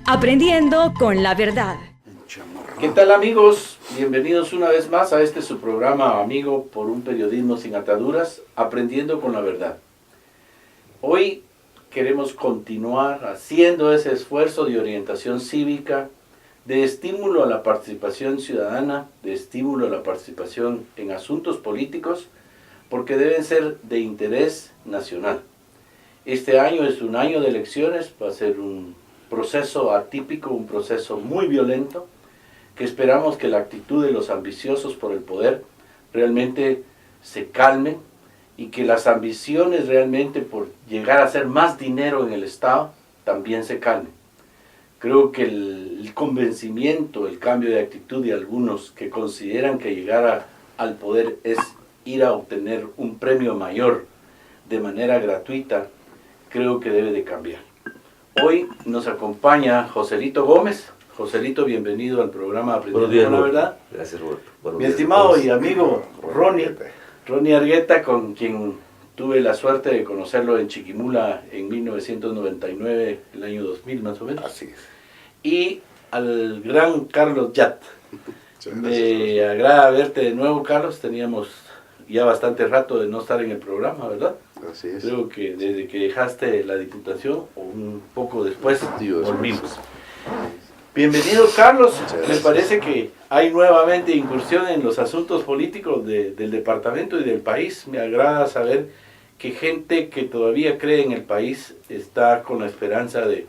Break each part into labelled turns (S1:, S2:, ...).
S1: Aprendiendo con la verdad.
S2: ¿Qué tal, amigos? Bienvenidos una vez más a este su programa amigo por un periodismo sin ataduras, Aprendiendo con la verdad. Hoy queremos continuar haciendo ese esfuerzo de orientación cívica, de estímulo a la participación ciudadana, de estímulo a la participación en asuntos políticos, porque deben ser de interés nacional. Este año es un año de elecciones, va a ser un proceso atípico, un proceso muy violento, que esperamos que la actitud de los ambiciosos por el poder realmente se calme y que las ambiciones realmente por llegar a hacer más dinero en el Estado también se calmen. Creo que el convencimiento, el cambio de actitud de algunos que consideran que llegar al poder es ir a obtener un premio mayor de manera gratuita, creo que debe de cambiar. Hoy nos acompaña Joselito Gómez. Joselito, bienvenido al programa Aprendiendo con la Verdad.
S3: Gracias, Roberto.
S2: Mi estimado y amigo Ronnie Argueta, con quien tuve la suerte de conocerlo en Chiquimula en 1999, el año 2000 más o menos.
S3: Así es.
S2: Y al gran Carlos Yat. Me agrada verte de nuevo, Carlos. Teníamos ya bastante rato de no estar en el programa, ¿verdad?
S3: Así es.
S2: Creo que desde que dejaste la diputación, o un poco después, volvimos. Bienvenido, Carlos. Me parece que hay nuevamente incursión en los asuntos políticos del departamento y del país. Me agrada saber que gente que todavía cree en el país está con la esperanza de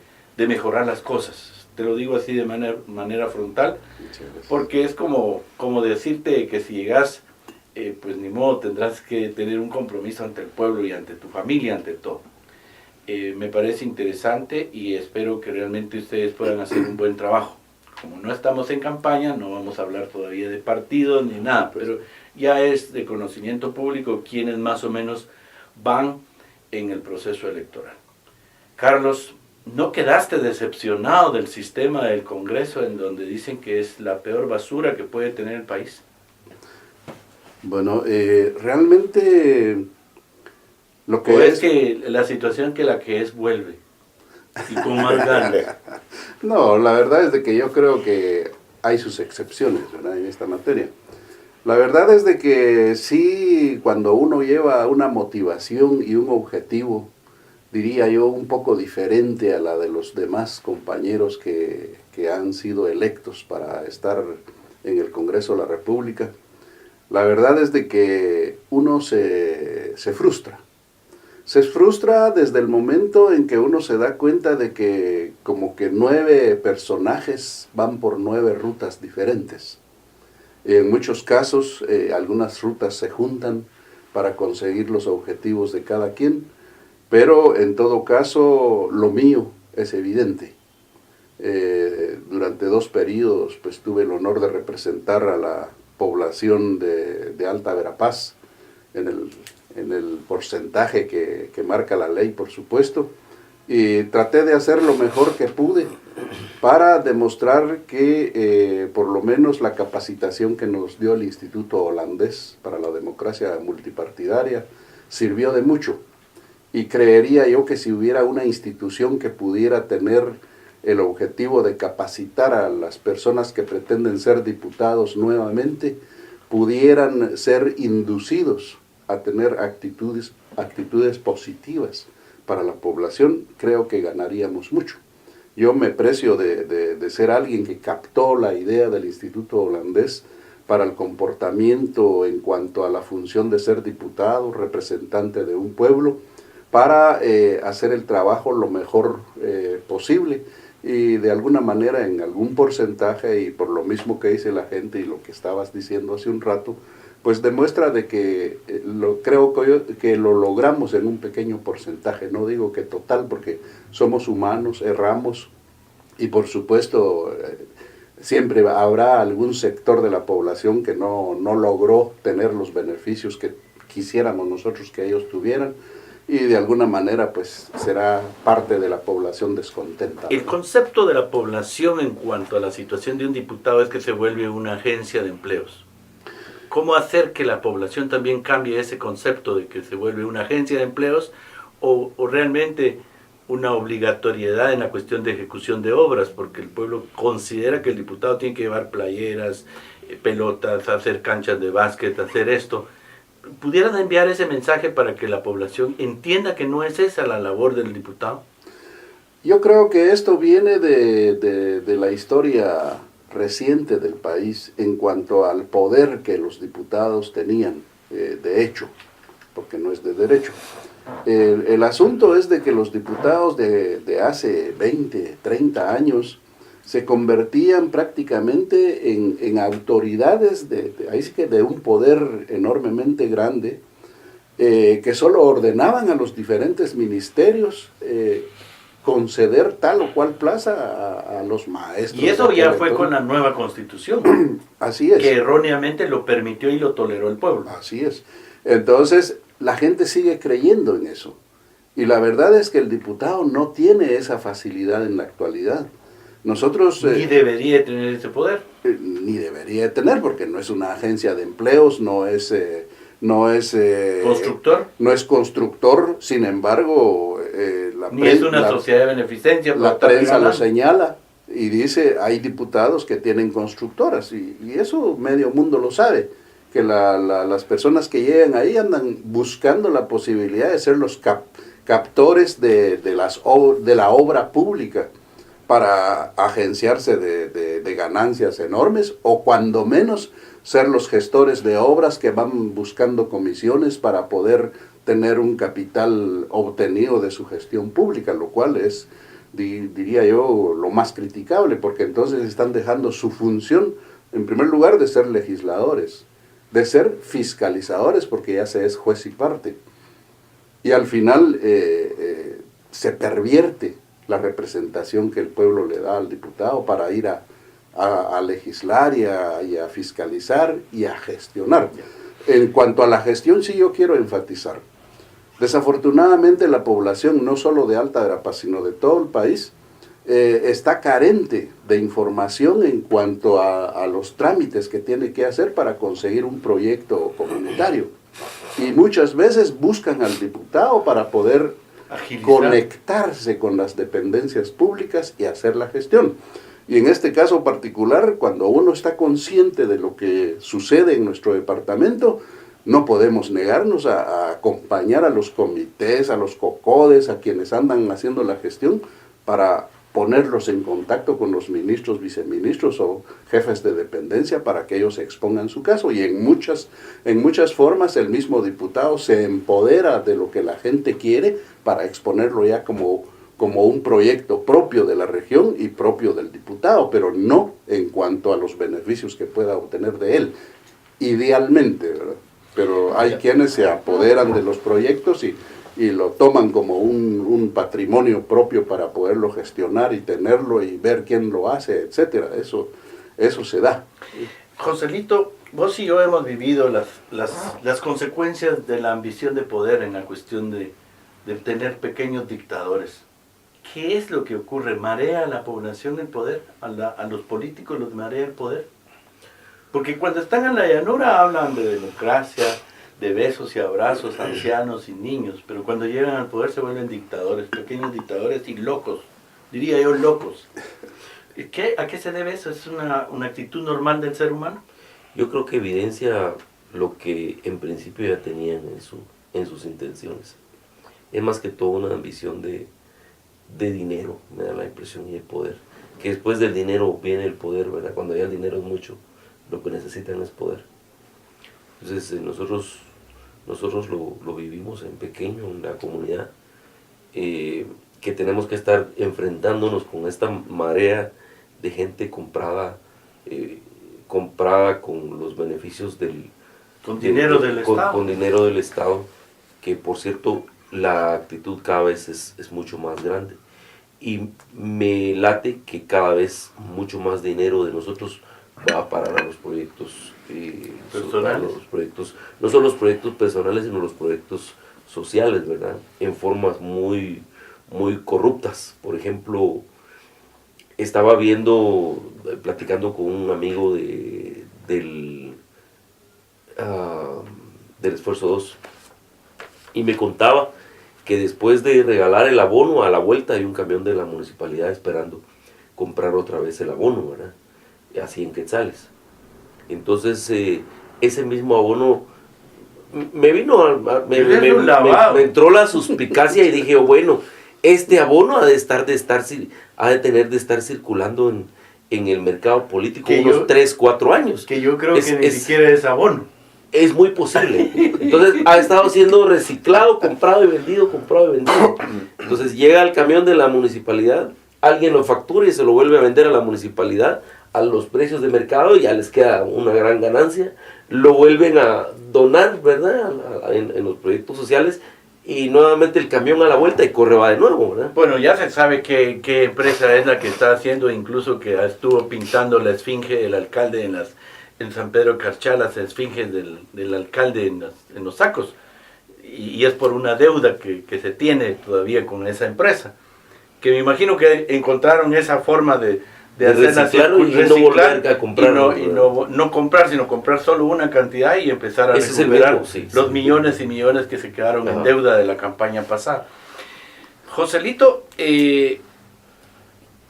S2: mejorar las cosas. Te lo digo así de manera frontal, porque es como decirte que si llegas, pues ni modo, tendrás que tener un compromiso ante el pueblo y ante tu familia, ante todo. Me parece interesante y espero que realmente ustedes puedan hacer un buen trabajo. Como no estamos en campaña, no vamos a hablar todavía de partidos ni nada, pero ya es de conocimiento público quienes más o menos van en el proceso electoral. Carlos, ¿no quedaste decepcionado del sistema del Congreso en donde dicen que es la peor basura que puede tener el país?
S3: Bueno, realmente lo que
S2: ¿O es que la situación que la que es vuelve y con más ganas?
S3: No, la verdad es de que yo creo que hay sus excepciones, ¿verdad?, en esta materia. La verdad es de que sí, cuando uno lleva una motivación y un objetivo, diría yo, un poco diferente a la de los demás compañeros que han sido electos para estar en el Congreso de la República, la verdad es de que uno se frustra. Se frustra desde el momento en que uno se da cuenta de que como que 9 personajes van por 9 rutas diferentes. En muchos casos, algunas rutas se juntan para conseguir los objetivos de cada quien, pero en todo caso, lo mío es evidente. Durante 2 periodos, pues tuve el honor de representar a la población de Alta Verapaz en el porcentaje que marca la ley, por supuesto, y traté de hacer lo mejor que pude para demostrar que por lo menos la capacitación que nos dio el Instituto Holandés para la Democracia Multipartidaria sirvió de mucho. Y creería yo que si hubiera una institución que pudiera tener el objetivo de capacitar a las personas que pretenden ser diputados nuevamente, pudieran ser inducidos a tener actitudes positivas para la población, creo que ganaríamos mucho. Yo me precio de ser alguien que captó la idea del Instituto Holandés para el comportamiento en cuanto a la función de ser diputado, representante de un pueblo, para hacer el trabajo lo mejor posible y de alguna manera en algún porcentaje, y por lo mismo que dice la gente y lo que estabas diciendo hace un rato, pues demuestra de que creo que lo logramos en un pequeño porcentaje. No digo que total, porque somos humanos, erramos, y por supuesto siempre habrá algún sector de la población que no logró tener los beneficios que quisiéramos nosotros que ellos tuvieran, y de alguna manera pues será parte de la población descontenta.
S2: El concepto de la población en cuanto a la situación de un diputado es que se vuelve una agencia de empleos. ¿Cómo hacer que la población también cambie ese concepto de que se vuelve una agencia de empleos o realmente una obligatoriedad en la cuestión de ejecución de obras, porque el pueblo considera que el diputado tiene que llevar playeras, pelotas, hacer canchas de básquet, hacer esto. ¿Pudieran enviar ese mensaje para que la población entienda que no es esa la labor del diputado?
S3: Yo creo que esto viene de la historia reciente del país en cuanto al poder que los diputados tenían, de hecho, porque no es de derecho. El asunto es de que los diputados de hace 20, 30 años se convertían prácticamente en autoridades ahí sí que de un poder enormemente grande, que solo ordenaban a los diferentes ministerios conceder tal o cual plaza a los maestros.
S2: Y eso ya fue con la nueva constitución.
S3: Así es.
S2: Que erróneamente lo permitió y lo toleró el pueblo.
S3: Así es. Entonces, la gente sigue creyendo en eso. Y la verdad es que el diputado no tiene esa facilidad en la actualidad. Nosotros...
S2: Ni debería tener ese poder.
S3: Ni debería tener, porque no es una agencia de empleos, no es
S2: ¿Constructor?
S3: No es constructor, sin embargo...
S2: Ni es una sociedad de beneficencia.
S3: La prensa lo señala y dice, hay diputados que tienen constructoras, y eso medio mundo lo sabe, que las personas que llegan ahí andan buscando la posibilidad de ser los captores de la obra pública para agenciarse de ganancias enormes, o cuando menos ser los gestores de obras que van buscando comisiones para poder tener un capital obtenido de su gestión pública, lo cual es, diría yo, lo más criticable, porque entonces están dejando su función, en primer lugar, de ser legisladores, de ser fiscalizadores, porque ya se es juez y parte, y al final se pervierte la representación que el pueblo le da al diputado para ir a legislar y a fiscalizar y a gestionar. En cuanto a la gestión, sí yo quiero enfatizar. Desafortunadamente la población, no solo de Alta Verapaz, sino de todo el país, está carente de información en cuanto a los trámites que tiene que hacer para conseguir un proyecto comunitario. Y muchas veces buscan al diputado para poder conectarse con las dependencias públicas y hacer la gestión. Y en este caso particular, cuando uno está consciente de lo que sucede en nuestro departamento, no podemos negarnos a acompañar a los comités, a los COCODES, a quienes andan haciendo la gestión, para ponerlos en contacto con los ministros, viceministros o jefes de dependencia para que ellos expongan su caso. Y en muchas formas el mismo diputado se empodera de lo que la gente quiere para exponerlo ya como un proyecto propio de la región y propio del diputado, pero no en cuanto a los beneficios que pueda obtener de él, idealmente, ¿verdad? Pero hay quienes se apoderan de los proyectos y lo toman como un patrimonio propio para poderlo gestionar y tenerlo y ver quién lo hace, etcétera. Eso se da.
S2: Joselito, vos y yo hemos vivido las consecuencias de la ambición de poder en la cuestión de tener pequeños dictadores. ¿Qué es lo que ocurre? ¿Marea a la población el poder? ¿A los políticos los marea el poder? Porque cuando están en la llanura hablan de democracia, de besos y abrazos, ancianos y niños, pero cuando llegan al poder se vuelven dictadores, pequeños dictadores y locos, diría yo locos. ¿A qué se debe eso? ¿Es una actitud normal del ser humano?
S4: Yo creo que evidencia lo que en principio ya tenían en sus intenciones. Es más que todo una ambición de dinero, me da la impresión, y de poder. Que después del dinero viene el poder, ¿verdad? Cuando ya el dinero es mucho, lo que necesitan es poder. Entonces nosotros lo vivimos en pequeño, en la comunidad, que tenemos que estar enfrentándonos con esta marea de gente comprada con los beneficios
S2: con dinero del Estado.
S4: Con dinero del Estado, que por cierto la actitud cada vez es mucho más grande. Y me late que cada vez mucho más dinero de nosotros va a parar a los proyectos
S2: personales.
S4: No solo los proyectos personales, sino los proyectos sociales, ¿verdad? En formas muy, muy corruptas. Por ejemplo, estaba platicando con un amigo del Esfuerzo 2, y me contaba que después de regalar el abono, a la vuelta hay un camión de la municipalidad esperando comprar otra vez el abono, ¿verdad? Así en quetzales. Entonces, ese mismo abono me vino, me entró la suspicacia y dije, bueno, este abono ha de tener de estar circulando en el mercado político unos 3, 4 años.
S5: Que yo creo que ni siquiera es abono.
S4: Es muy posible. Entonces ha estado siendo reciclado, comprado y vendido. Entonces llega el camión de la municipalidad, alguien lo factura y se lo vuelve a vender a la municipalidad a los precios de mercado y ya les queda una gran ganancia. Lo vuelven a donar, ¿verdad? En los proyectos sociales y nuevamente el camión a la vuelta y va de nuevo, ¿verdad?
S5: Bueno, ya se sabe qué empresa es la que está haciendo, incluso que estuvo pintando la esfinge del alcalde en San Pedro Carchá, las esfinges del alcalde en los sacos. Y es por una deuda que se tiene todavía con esa empresa. Que me imagino que encontraron esa forma de
S4: reciclar y no volver a comprar.
S5: No comprar, sino comprar solo una cantidad y empezar a recuperar los millones y millones que se quedaron en deuda de la campaña pasada. Joselito,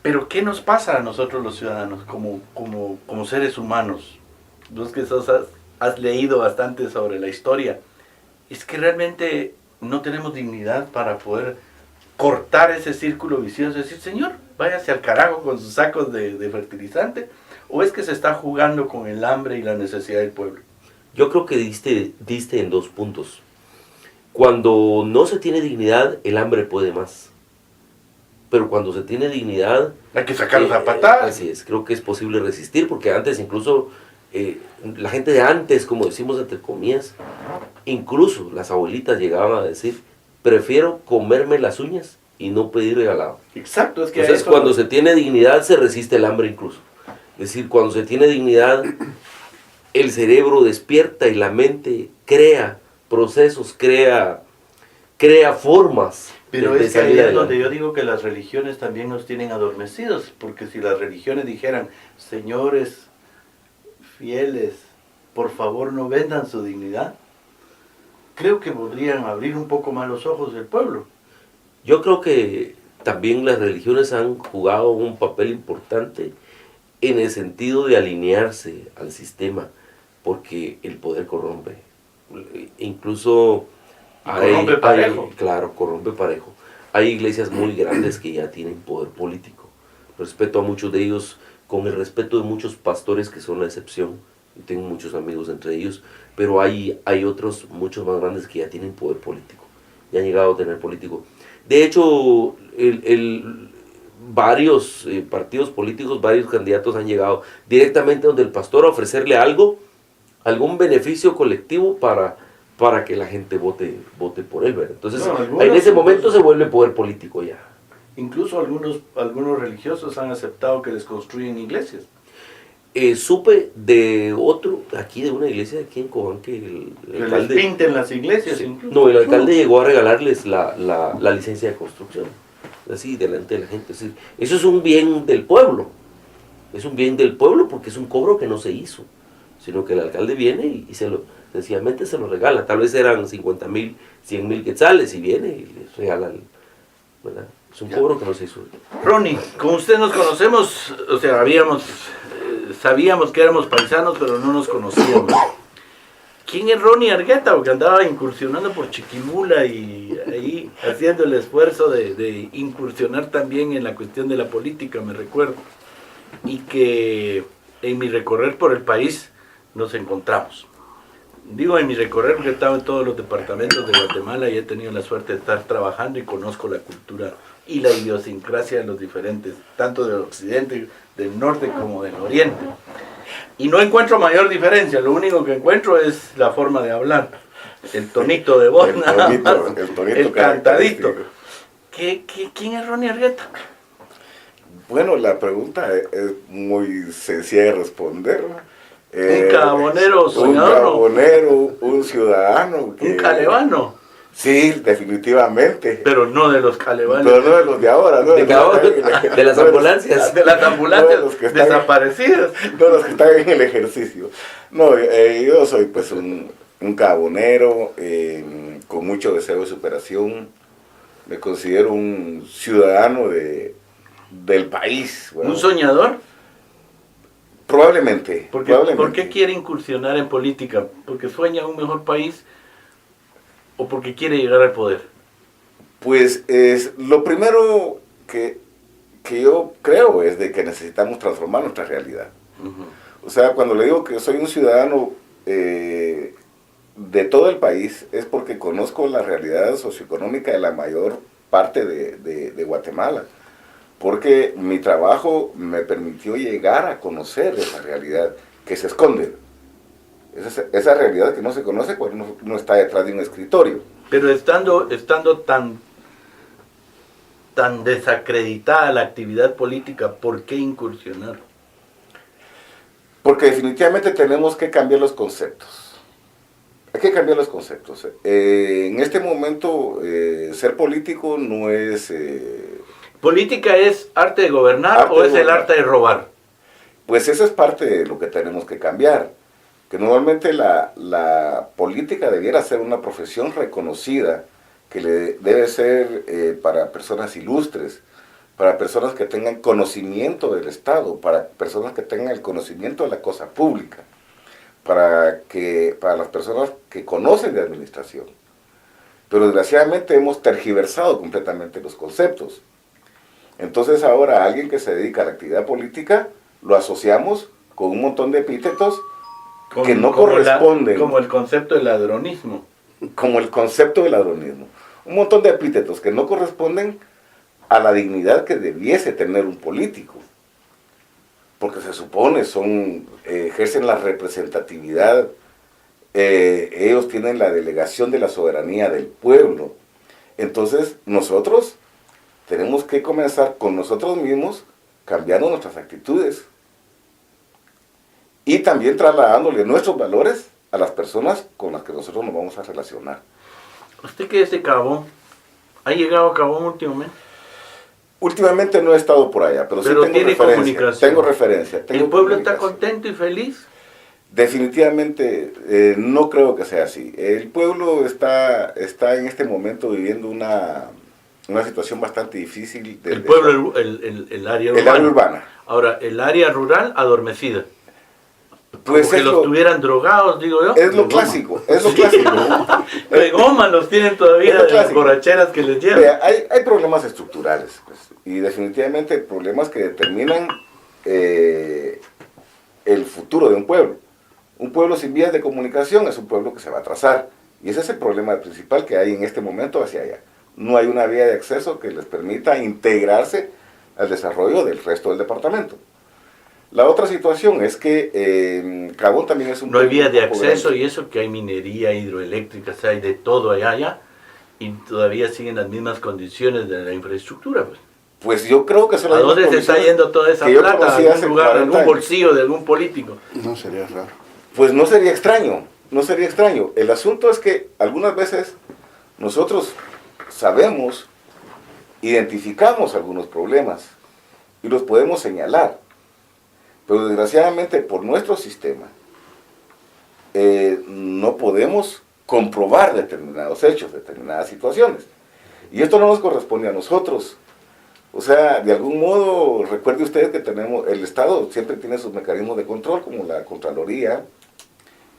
S5: pero ¿qué nos pasa a nosotros los ciudadanos como seres humanos? Vos que has leído bastante sobre la historia, es que realmente no tenemos dignidad para poder cortar ese círculo vicioso, decir, señor, váyase al carajo con sus sacos de fertilizante, o es que se está jugando con el hambre y la necesidad del pueblo.
S4: Yo creo que diste en 2 puntos. Cuando no se tiene dignidad, el hambre puede más. Pero cuando se tiene dignidad...
S5: hay que sacarlos a patadas.
S4: Así es, creo que es posible resistir, porque antes incluso, la gente de antes, como decimos entre comillas, incluso las abuelitas llegaban a decir, prefiero comerme las uñas y no pedir regalado.
S5: Exacto, es que
S4: entonces cuando se tiene dignidad se resiste el hambre incluso. Es decir, cuando se tiene dignidad, el cerebro despierta y la mente crea procesos, crea formas.
S5: Pero es que ahí es donde yo digo que las religiones también nos tienen adormecidos, porque si las religiones dijeran, señores fieles, por favor no vendan su dignidad, creo que podrían abrir un poco más los ojos del pueblo.
S4: Yo creo que también las religiones han jugado un papel importante en el sentido de alinearse al sistema, porque el poder corrompe. Incluso
S5: corrompe parejo.
S4: Claro, corrompe parejo. Hay iglesias muy grandes que ya tienen poder político. Respeto a muchos de ellos, con el respeto de muchos pastores que son la excepción. Tengo muchos amigos entre ellos, pero hay otros muchos más grandes que ya tienen poder político, ya han llegado a tener político. De hecho, varios partidos políticos, varios candidatos han llegado directamente donde el pastor a ofrecerle algún beneficio colectivo para que la gente vote por él, ¿verdad? Entonces, en ese momento se vuelve poder político ya.
S5: Incluso algunos religiosos han aceptado que les construyen iglesias.
S4: Supe de una iglesia de aquí en Cobán, que el alcalde...
S5: les pinten las iglesias.
S4: Sí, no, el alcalde llegó a regalarles la licencia de construcción, así, delante de la gente. Es decir, eso es un bien del pueblo, porque es un cobro que no se hizo, sino que el alcalde viene y sencillamente se lo regala. Tal vez eran 50,000, 100,000 quetzales y viene y les regala, ¿verdad? Es un cobro que no se hizo.
S5: Ronnie, como usted nos conocemos, o sea, sabíamos que éramos paisanos, pero no nos conocíamos. ¿Quién es Ronnie Argueta? Porque andaba incursionando por Chiquimula y ahí haciendo el esfuerzo de incursionar también en la cuestión de la política, me recuerdo. Y que en mi recorrer por el país nos encontramos. Digo en mi recorrer porque he estado en todos los departamentos de Guatemala y he tenido la suerte de estar trabajando y conozco la cultura y la idiosincrasia de los diferentes, tanto del occidente, del norte como del oriente. Y no encuentro mayor diferencia, lo único que encuentro es la forma de hablar, el tonito de voz, el cantadito. ¿Quién es Ronnie Argueta?
S6: Bueno, la pregunta es muy sencilla de responder.
S5: Un cabonero soñador.
S6: Un cabonero, un ciudadano.
S5: Un calebano.
S6: Sí, definitivamente.
S5: Pero no de los calebanos.
S6: Pero no de los de ahora, ¿no?
S4: De las ambulancias.
S5: De las ambulancias desaparecidas.
S6: No, los que están en el ejercicio. No, yo soy pues un cabonero con mucho deseo de superación, me considero un ciudadano del país. Bueno,
S5: ¿Un soñador?
S6: probablemente.
S5: ¿Por
S6: probablemente.
S5: qué quiere incursionar en política? ¿Porque sueña un mejor país o porque quiere llegar al poder?
S6: Pues lo primero que yo creo es de que necesitamos transformar nuestra realidad. O sea, cuando le digo que soy un ciudadano de todo el país, es porque conozco la realidad socioeconómica de la mayor parte de Guatemala. Porque mi trabajo me permitió llegar a conocer esa realidad que se esconde. Esa realidad que no se conoce cuando uno está detrás de un escritorio.
S5: Pero estando tan desacreditada la actividad política, ¿por qué incursionar?
S6: Porque definitivamente tenemos que cambiar los conceptos. Hay que cambiar los conceptos. En este momento, ser político no es...
S5: ¿Política es arte de gobernar
S6: Arte
S5: o
S6: de
S5: es el
S6: gobernar.
S5: arte de robar?
S6: Pues eso es parte de lo que tenemos que cambiar. Que normalmente la política debiera ser una profesión reconocida, que debe ser para personas ilustres, para personas que tengan conocimiento del Estado, para personas que tengan el conocimiento de la cosa pública, para las personas que conocen de administración. Pero desgraciadamente hemos tergiversado completamente los conceptos. Entonces ahora alguien que se dedica a la actividad política lo asociamos con un montón de epítetos que no corresponden.
S5: Como el concepto del ladronismo.
S6: Como el concepto del ladronismo. Un montón de epítetos que no corresponden a la dignidad que debiese tener un político. Porque se supone, ejercen la representatividad, ellos tienen la delegación de la soberanía del pueblo. Entonces nosotros tenemos que comenzar con nosotros mismos, cambiando nuestras actitudes. Y también trasladándole nuestros valores a las personas con las que nosotros nos vamos a relacionar.
S5: ¿Usted qué es de Cabón? ¿Ha llegado a Cabón últimamente?
S6: Últimamente no he estado por allá, pero sí
S5: Pero
S6: tengo
S5: tiene
S6: referencia.
S5: comunicación.
S6: Tengo referencia.
S5: ¿El pueblo está
S6: comunicación.
S5: contento y feliz?
S6: Definitivamente no creo que sea así. El pueblo está en este momento viviendo una situación bastante difícil.
S5: El pueblo, el área urbana.
S6: El área urbana.
S5: Ahora, el área rural adormecida.
S6: Pues
S5: Como que los tuvieran drogados, digo yo.
S6: es lo clásico, es lo clásico.
S5: De goma los tienen todavía
S6: Es lo
S5: de las
S6: clásico.
S5: borracheras que les llevan.
S6: Vea, hay problemas estructurales, pues, y definitivamente problemas que determinan el futuro de un pueblo. Un pueblo sin vías de comunicación es un pueblo que se va a atrasar, y ese es el problema principal que hay en este momento hacia allá. No hay una vía de acceso que les permita integrarse al desarrollo del resto del departamento. La otra situación es que Cabón también es un
S5: No hay
S6: pueblo
S5: vía de
S6: un poco
S5: acceso
S6: grande.
S5: y eso que hay minería, hidroeléctrica, o sea, hay de todo allá, y todavía siguen las mismas condiciones de la infraestructura. Pues.
S6: Pues yo creo que son
S5: ¿A
S6: las
S5: dónde
S6: mismas
S5: se está
S6: condiciones
S5: yendo toda esa
S6: que yo
S5: plata? ¿A
S6: conocí
S5: algún
S6: hace
S5: lugar, a
S6: 40
S5: algún
S6: años.
S5: bolsillo de algún político?
S3: No sería raro.
S6: Pues no sería extraño, no sería extraño. El asunto es que algunas veces nosotros sabemos, identificamos algunos problemas y los podemos señalar, pero desgraciadamente por nuestro sistema no podemos comprobar determinados hechos, determinadas situaciones. Y esto no nos corresponde a nosotros. O sea, de algún modo, recuerde usted que el Estado siempre tiene sus mecanismos de control, como la Contraloría,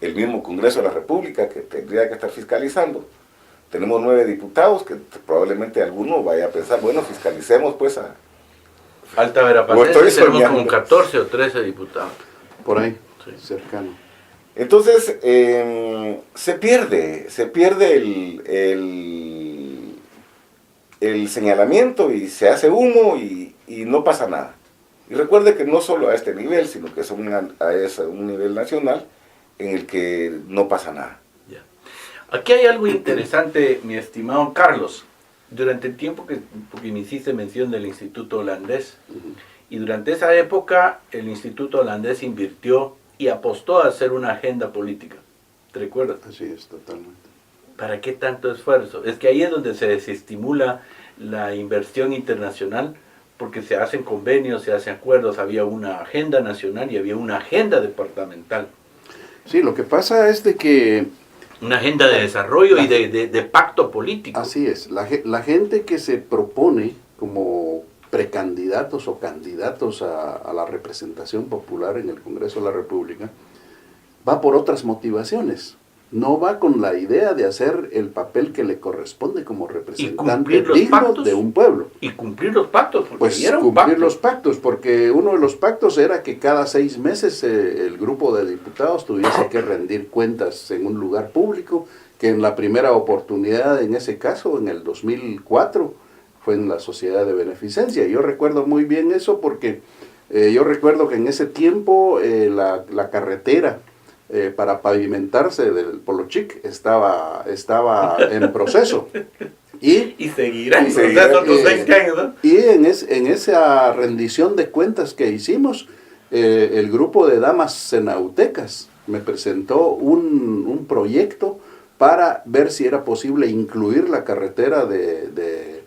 S6: el mismo Congreso de la República, que tendría que estar fiscalizando. Tenemos 9 diputados, que probablemente alguno vaya a pensar, bueno, fiscalicemos pues a...
S5: Alta
S6: O
S5: Verapacense
S6: estoy
S5: tenemos
S6: soñando.
S5: como 14 o 13 diputados.
S3: Por ahí,
S5: Sí.
S3: cercano.
S6: Entonces, se pierde el señalamiento y se hace humo y no pasa nada. Y recuerde que no solo a este nivel, sino que es a un nivel nacional en el que no pasa nada.
S5: Ya. Aquí hay algo interesante, mi estimado Carlos. Durante el tiempo porque me hiciste mención del Instituto Holandés, y durante esa época el Instituto Holandés invirtió y apostó a hacer una agenda política. ¿Te recuerdas?
S3: Así es, totalmente.
S5: ¿Para qué tanto esfuerzo? Es que ahí es donde se desestimula la inversión internacional, porque se hacen convenios, se hacen acuerdos, había una agenda nacional y había una agenda departamental.
S3: Sí, lo que pasa es de que
S5: Una agenda de desarrollo y de pacto político.
S3: Así es, la gente que se propone como precandidatos o candidatos a la representación popular en el Congreso de la República va por otras motivaciones. No va con la idea de hacer el papel que le corresponde como representante digno de un pueblo.
S5: Y cumplir los pactos. Porque
S3: Pues
S5: era un
S3: cumplir
S5: pacto.
S3: los pactos, porque uno de los pactos era que cada 6 meses el grupo de diputados tuviese que rendir cuentas en un lugar público, que en la primera oportunidad, en ese caso, en el 2004, fue en la Sociedad de Beneficencia. Yo recuerdo muy bien eso porque yo recuerdo que en ese tiempo la carretera para pavimentarse del Polochic estaba en proceso.
S5: Y seguirán.
S6: Y seguirán,
S5: otros 20 años, ¿no?
S3: Y en esa rendición de cuentas que hicimos, el grupo de damas cenautecas me presentó un proyecto para ver si era posible incluir la carretera de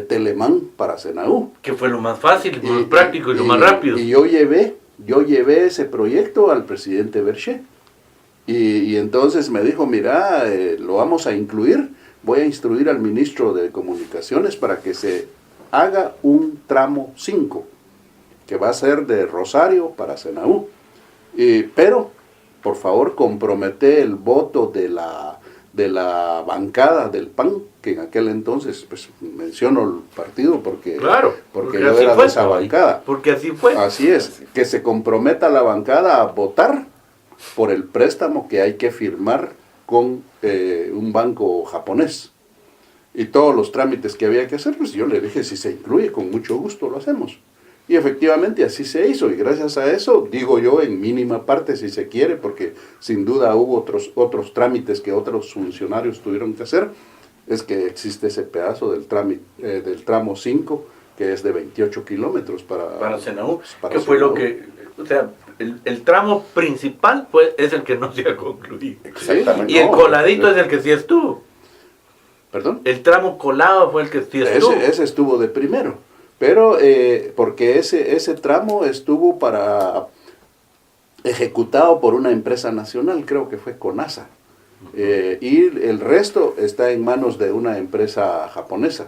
S3: Telemán para Senaú.
S5: Que fue lo más fácil, lo más práctico y lo más rápido.
S3: Y yo llevé ese proyecto al presidente Berché. Y entonces me dijo, mira, lo vamos a incluir, voy a instruir al ministro de Comunicaciones para que se haga un tramo 5, que va a ser de Rosario para Senaú. Pero, por favor, compromete el voto de la bancada del PAN, que en aquel entonces, pues menciono el partido porque yo
S5: así
S3: era
S5: fue,
S3: de esa bancada.
S5: Porque así fue.
S3: Así es, que se comprometa la bancada a votar por el préstamo que hay que firmar con un banco japonés. Y todos los trámites que había que hacer, pues yo le dije, si se incluye, con mucho gusto lo hacemos. Y efectivamente así se hizo, y gracias a eso, digo yo, en mínima parte, si se quiere, porque sin duda hubo otros trámites que otros funcionarios tuvieron que hacer, es que existe ese pedazo del tramo 5, que es de 28 kilómetros para
S5: Senaú.
S3: para
S5: Que fue
S3: Senaú.
S5: lo que, o sea, el tramo principal es el que no se ha concluido.
S6: Exactamente.
S5: Y el coladito es el que sí estuvo.
S3: ¿Perdón?
S5: El tramo colado fue el que sí estuvo.
S3: Ese estuvo de primero, pero porque ese tramo estuvo ejecutado por una empresa nacional, creo que fue CONASA, y el resto está en manos de una empresa japonesa.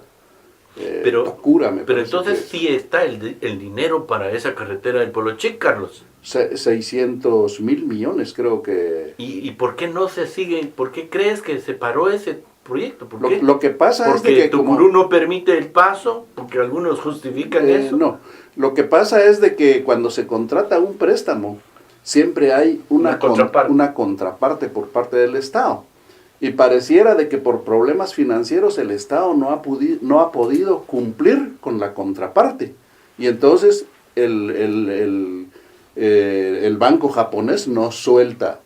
S3: Tokura, me
S5: pero
S3: parece
S5: entonces
S3: que es.
S5: sí está el dinero para esa carretera del Polochic, Carlos.
S3: 600 mil millones creo que.
S5: ¿Y por qué no se sigue? ¿Por qué crees que se paró ese proyecto? ¿Por qué?
S3: Lo que pasa es de
S5: Porque
S3: que
S5: Tucurú no permite el paso, porque algunos justifican eso.
S3: No, lo que pasa es de que cuando se contrata un préstamo, siempre hay una contraparte por parte del Estado. Y pareciera de que por problemas financieros el Estado no ha podido cumplir con la contraparte. Y entonces el banco japonés no suelta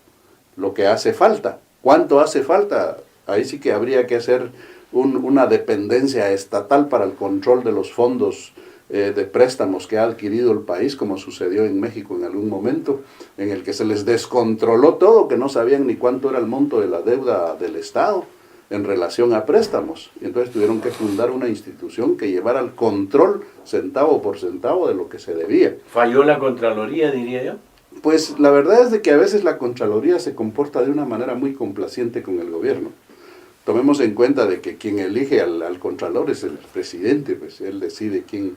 S3: lo que hace falta. ¿Cuánto hace falta? Ahí sí que habría que hacer una dependencia estatal para el control de los fondos de préstamos que ha adquirido el país, como sucedió en México en algún momento, en el que se les descontroló todo, que no sabían ni cuánto era el monto de la deuda del Estado en relación a préstamos. Y entonces tuvieron que fundar una institución que llevara el control centavo por centavo de lo que se debía.
S5: Falló la Contraloría, diría yo.
S3: Pues la verdad es de que a veces la Contraloría se comporta de una manera muy complaciente con el gobierno. Tomemos en cuenta de que quien elige al Contralor es el presidente, pues él decide quién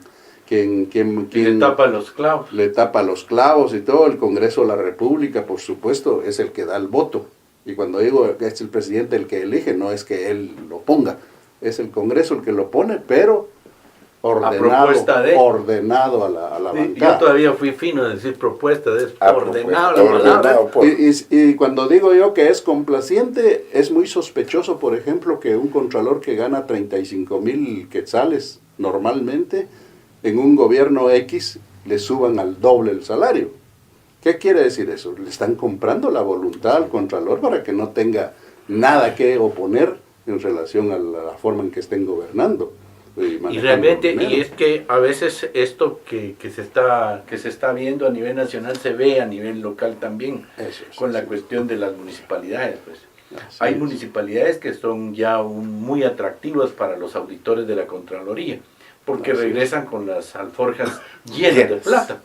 S5: le tapa los clavos.
S3: Le tapa los clavos y todo. El Congreso de la República, por supuesto, es el que da el voto. Y cuando digo que es el presidente el que elige, no es que él lo ponga, es el Congreso el que lo pone, pero ordenado a la bancada.
S5: Yo todavía fui fino de decir propuesta, de
S6: ordenado la palabra.
S3: Y cuando digo yo que es complaciente, es muy sospechoso, por ejemplo, que un contralor que gana 35,000 quetzales normalmente, en un gobierno X le suban al doble el salario. ¿Qué quiere decir eso? Le están comprando la voluntad al contralor para que no tenga nada que oponer en relación a la forma en que estén gobernando.
S5: Y realmente, y es que a veces esto que se está viendo a nivel nacional se ve a nivel local también, con la cuestión de las municipalidades. Pues. Hay municipalidades que son ya muy atractivas para los auditores de la Contraloría, porque regresan con las alforjas llenas de plata.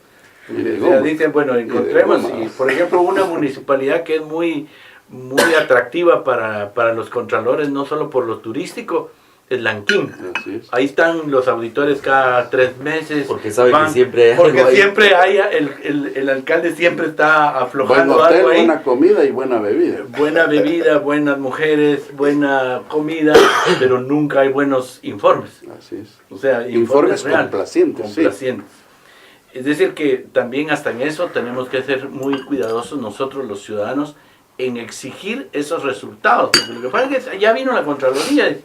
S5: Dicen, bueno, encontremos, y por ejemplo, una municipalidad que es muy muy atractiva para los contralores, no solo por lo turístico, es Lanquín.
S3: Así es.
S5: Ahí están los auditores cada 3 meses.
S4: Porque sabe que siempre hay
S5: Porque
S4: algo ahí.
S5: siempre hay, el alcalde siempre está
S3: Buen
S5: aflojando
S3: hotel,
S5: algo ahí.
S3: buena comida y buena bebida.
S5: Buena bebida, buenas mujeres, buena comida, pero nunca hay buenos informes.
S3: Así es.
S5: O sea,
S3: Informes
S5: reales,
S3: complacientes, sí.
S5: complacientes. Es decir, que también hasta en eso tenemos que ser muy cuidadosos nosotros los ciudadanos en exigir esos resultados. Porque lo que pasa es que ya vino la Contraloría,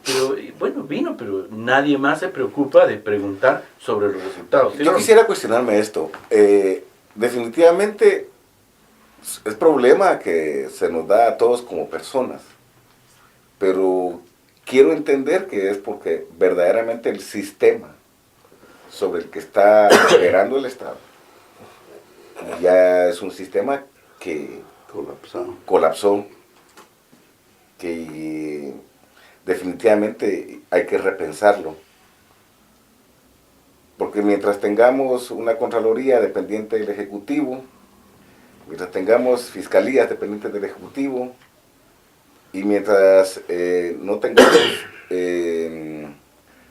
S5: pero bueno, vino, pero nadie más se preocupa de preguntar sobre los resultados. ¿Sí,
S6: Yo
S5: no?
S6: quisiera cuestionarme esto. Definitivamente es problema que se nos da a todos como personas, pero quiero entender que es porque verdaderamente el sistema sobre el que está operando el Estado ya es un sistema que colapsó, que definitivamente hay que repensarlo. Porque mientras tengamos una Contraloría dependiente del Ejecutivo, mientras tengamos fiscalías dependientes del Ejecutivo, y mientras no tengamos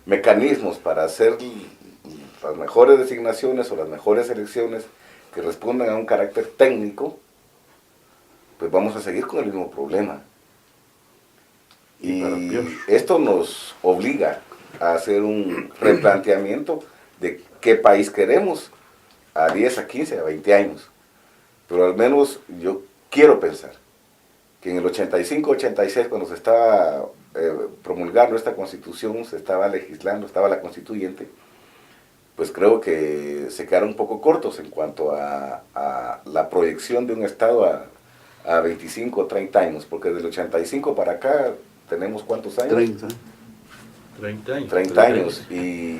S6: mecanismos para hacer las mejores designaciones o las mejores elecciones que respondan a un carácter técnico, pues vamos a seguir con el mismo problema. Y esto nos obliga a hacer un replanteamiento de qué país queremos a 10, a 15, a 20 años. Pero al menos yo quiero pensar que en el 85-86, cuando se estaba promulgando esta Constitución, se estaba legislando, estaba la Constituyente, pues creo que se quedaron un poco cortos en cuanto a la proyección de un Estado a 25 o 30 años, porque desde el 85 para acá tenemos ¿cuántos años?
S3: 30.
S5: 30 años.
S6: 30 años y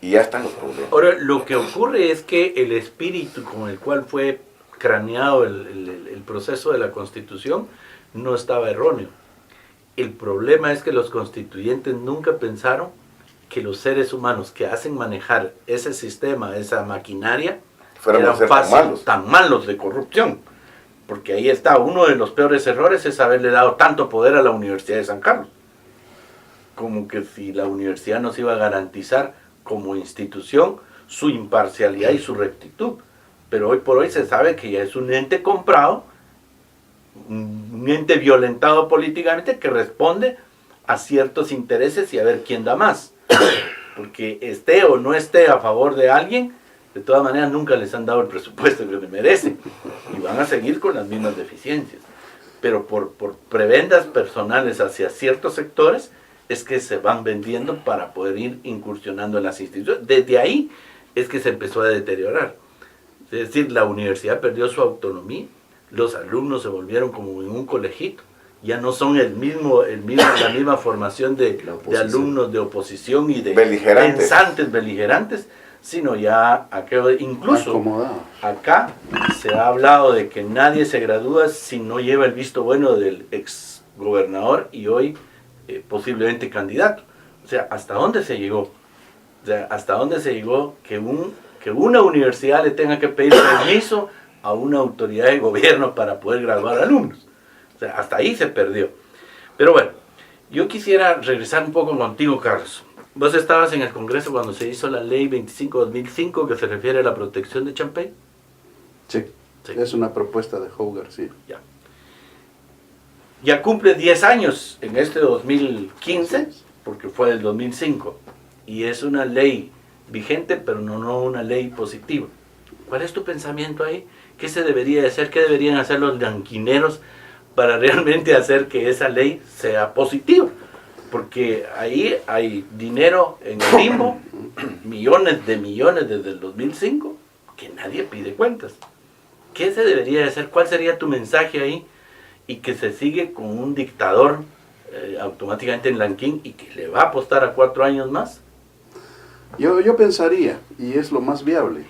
S6: ya están los problemas.
S5: Ahora, lo que ocurre es que el espíritu con el cual fue craneado el proceso de la Constitución no estaba erróneo. El problema es que los constituyentes nunca pensaron que los seres humanos que hacen manejar ese sistema, esa maquinaria,
S6: Fuéramos a ser tan malos.
S5: tan malos de corrupción. Porque ahí está, uno de los peores errores es haberle dado tanto poder a la Universidad de San Carlos. Como que si la universidad nos iba a garantizar como institución su imparcialidad y su rectitud. Pero hoy por hoy se sabe que ya es un ente comprado, un ente violentado políticamente que responde a ciertos intereses y a ver quién da más. Porque esté o no esté a favor de alguien, de todas maneras nunca les han dado el presupuesto que le merecen y van a seguir con las mismas deficiencias. Pero por prebendas personales hacia ciertos sectores es que se van vendiendo para poder ir incursionando en las instituciones. Desde ahí es que se empezó a deteriorar. Es decir, la universidad perdió su autonomía, los alumnos se volvieron como en un colegito, ya no son la misma formación de alumnos de oposición y de pensantes beligerantes, sino ya incluso acá se ha hablado de que nadie se gradúa si no lleva el visto bueno del ex gobernador y hoy posiblemente candidato. O sea, ¿hasta dónde se llegó? O sea, ¿hasta dónde se llegó que una universidad le tenga que pedir permiso a una autoridad de gobierno para poder graduar alumnos? O sea, hasta ahí se perdió. Pero bueno, yo quisiera regresar un poco contigo, Carlos. Vos estabas en el Congreso cuando se hizo la ley 25-2005 que se refiere a la protección de Champey.
S3: Sí, es una propuesta de Joe García.
S5: Ya cumple 10 años en este 2015, porque fue del 2005, y es una ley vigente, pero no una ley positiva. ¿Cuál es tu pensamiento ahí? ¿Qué se debería hacer? ¿Qué deberían hacer los lanquineros para realmente hacer que esa ley sea positiva? Porque ahí hay dinero en el limbo, millones de millones desde el 2005, que nadie pide cuentas. ¿Qué se debería hacer? ¿Cuál sería tu mensaje ahí? Y que se sigue con un dictador automáticamente en Lanquín y que le va a apostar a 4 años más.
S3: Yo pensaría, y es lo más viable,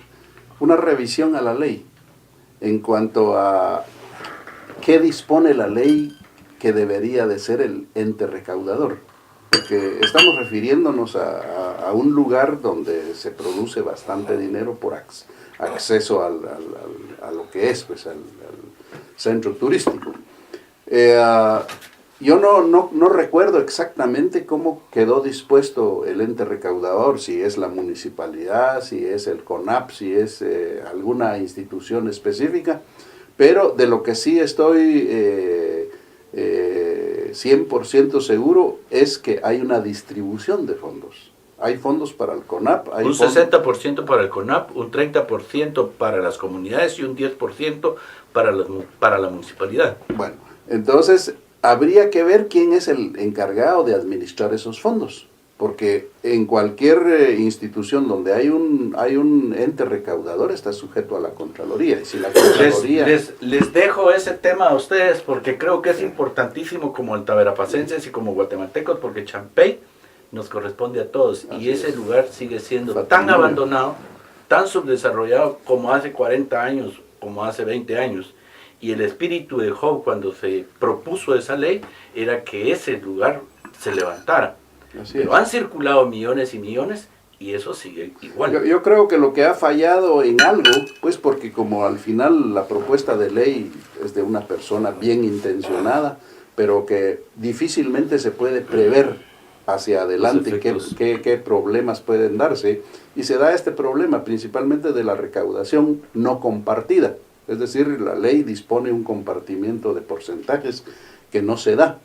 S3: una revisión a la ley en cuanto a qué dispone la ley que debería de ser el ente recaudador. Porque estamos refiriéndonos a un lugar donde se produce bastante dinero por acceso a lo que es, pues, centro turístico. Yo no recuerdo exactamente cómo quedó dispuesto el ente recaudador, si es la municipalidad, si es el CONAP, si es alguna institución específica, pero de lo que sí estoy 100% seguro es que hay una distribución de fondos. Hay fondos para el CONAP. Hay
S5: un 60% para el CONAP, un 30% para las comunidades y un 10% para la municipalidad.
S3: Bueno, entonces habría que ver quién es el encargado de administrar esos fondos, porque en cualquier institución donde hay un ente recaudador está sujeto a la Contraloría. Y si la Contraloría...
S5: Les dejo ese tema a ustedes porque creo que es importantísimo como altaverapacenses y como guatemaltecos, porque Champey nos corresponde a todos.
S3: Así
S5: y ese
S3: es.
S5: lugar sigue siendo tan abandonado, tan subdesarrollado como hace 40 años, como hace 20 años. Y el espíritu de Job cuando se propuso esa ley era que ese lugar se levantara. Pero han circulado millones y millones y eso sigue igual.
S3: Yo creo que lo que ha fallado en algo, pues porque como al final la propuesta de ley es de una persona bien intencionada, pero que difícilmente se puede prever hacia adelante qué problemas pueden darse, y se da este problema principalmente de la recaudación no compartida. Es decir, la ley dispone un compartimiento de porcentajes que no se da.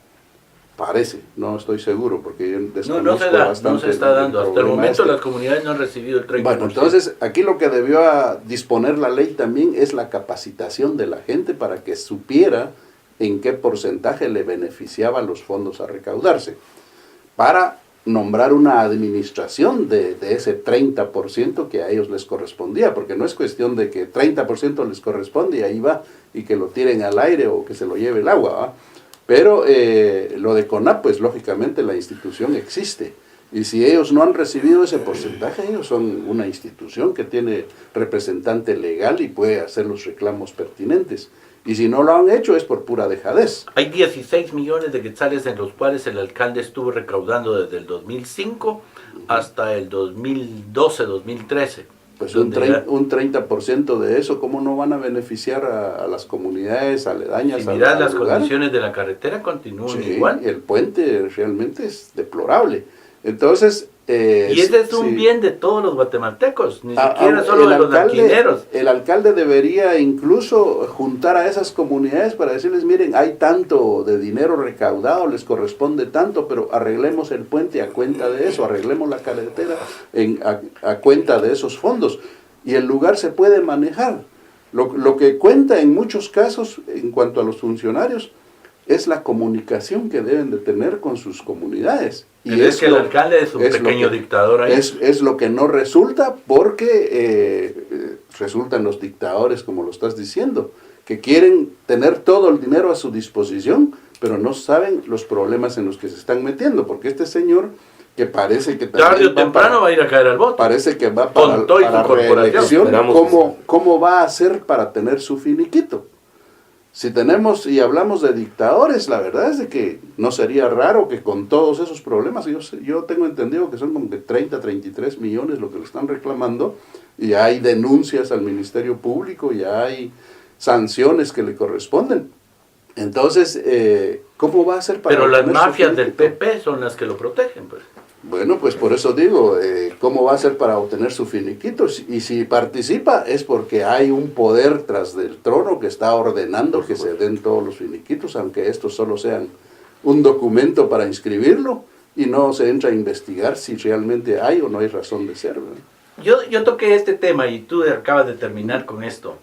S3: Parece, no estoy seguro, porque yo desconozco
S5: no se está dando. Hasta el momento las comunidades no han recibido el 30%.
S3: Bueno, entonces aquí lo que debió disponer la ley también es la capacitación de la gente para que supiera en qué porcentaje le beneficiaban los fondos a recaudarse, para nombrar una administración de ese 30% que a ellos les correspondía, porque no es cuestión de que 30% les corresponde y ahí va, y que lo tiren al aire o que se lo lleve el agua, ¿va? Pero lo de CONAP, pues lógicamente la institución existe, y si ellos no han recibido ese porcentaje, ellos son una institución que tiene representante legal y puede hacer los reclamos pertinentes. Y si no lo han hecho es por pura dejadez.
S5: Hay 16 millones de quetzales en los cuales el alcalde estuvo recaudando desde el 2005 hasta el 2012-2013.
S3: Pues un 30% de eso, ¿cómo no van a beneficiar a las comunidades aledañas?
S5: Si miras las condiciones de la carretera continúan igual.
S3: El puente realmente es deplorable. Entonces...
S5: y ese es un bien de todos los guatemaltecos, ni siquiera solo de los alquileros.
S3: El alcalde debería incluso juntar a esas comunidades para decirles, miren, hay tanto de dinero recaudado, les corresponde tanto, pero arreglemos el puente a cuenta de eso, arreglemos la carretera a cuenta de esos fondos. Y el lugar se puede manejar. Lo que cuenta en muchos casos, en cuanto a los funcionarios, es la comunicación que deben de tener con sus comunidades.
S5: Y es que el alcalde es un pequeño dictador ahí.
S3: Es lo que no resulta, porque resultan los dictadores, como lo estás diciendo, que quieren tener todo el dinero a su disposición, pero no saben los problemas en los que se están metiendo, porque este señor, que parece que
S5: tarde o temprano va a ir a caer al voto.
S3: Parece que va para reelección. ¿Cómo va a hacer para tener su finiquito? Si tenemos y hablamos de dictadores, la verdad es de que no sería raro que con todos esos problemas, yo tengo entendido que son como que 30, 33 millones lo que le están reclamando, y hay denuncias al Ministerio Público, y hay sanciones que le corresponden. Entonces, ¿cómo va a ser para...
S5: Pero las mafias del PP son las que lo protegen, pues.
S3: Bueno, pues por eso digo, ¿cómo va a ser para obtener su finiquito? Y si participa es porque hay un poder tras del trono que está ordenando que se den todos los finiquitos, aunque estos solo sean un documento para inscribirlo y no se entra a investigar si realmente hay o no hay razón de ser, ¿verdad?
S5: Yo toqué este tema y tú acabas de terminar con esto.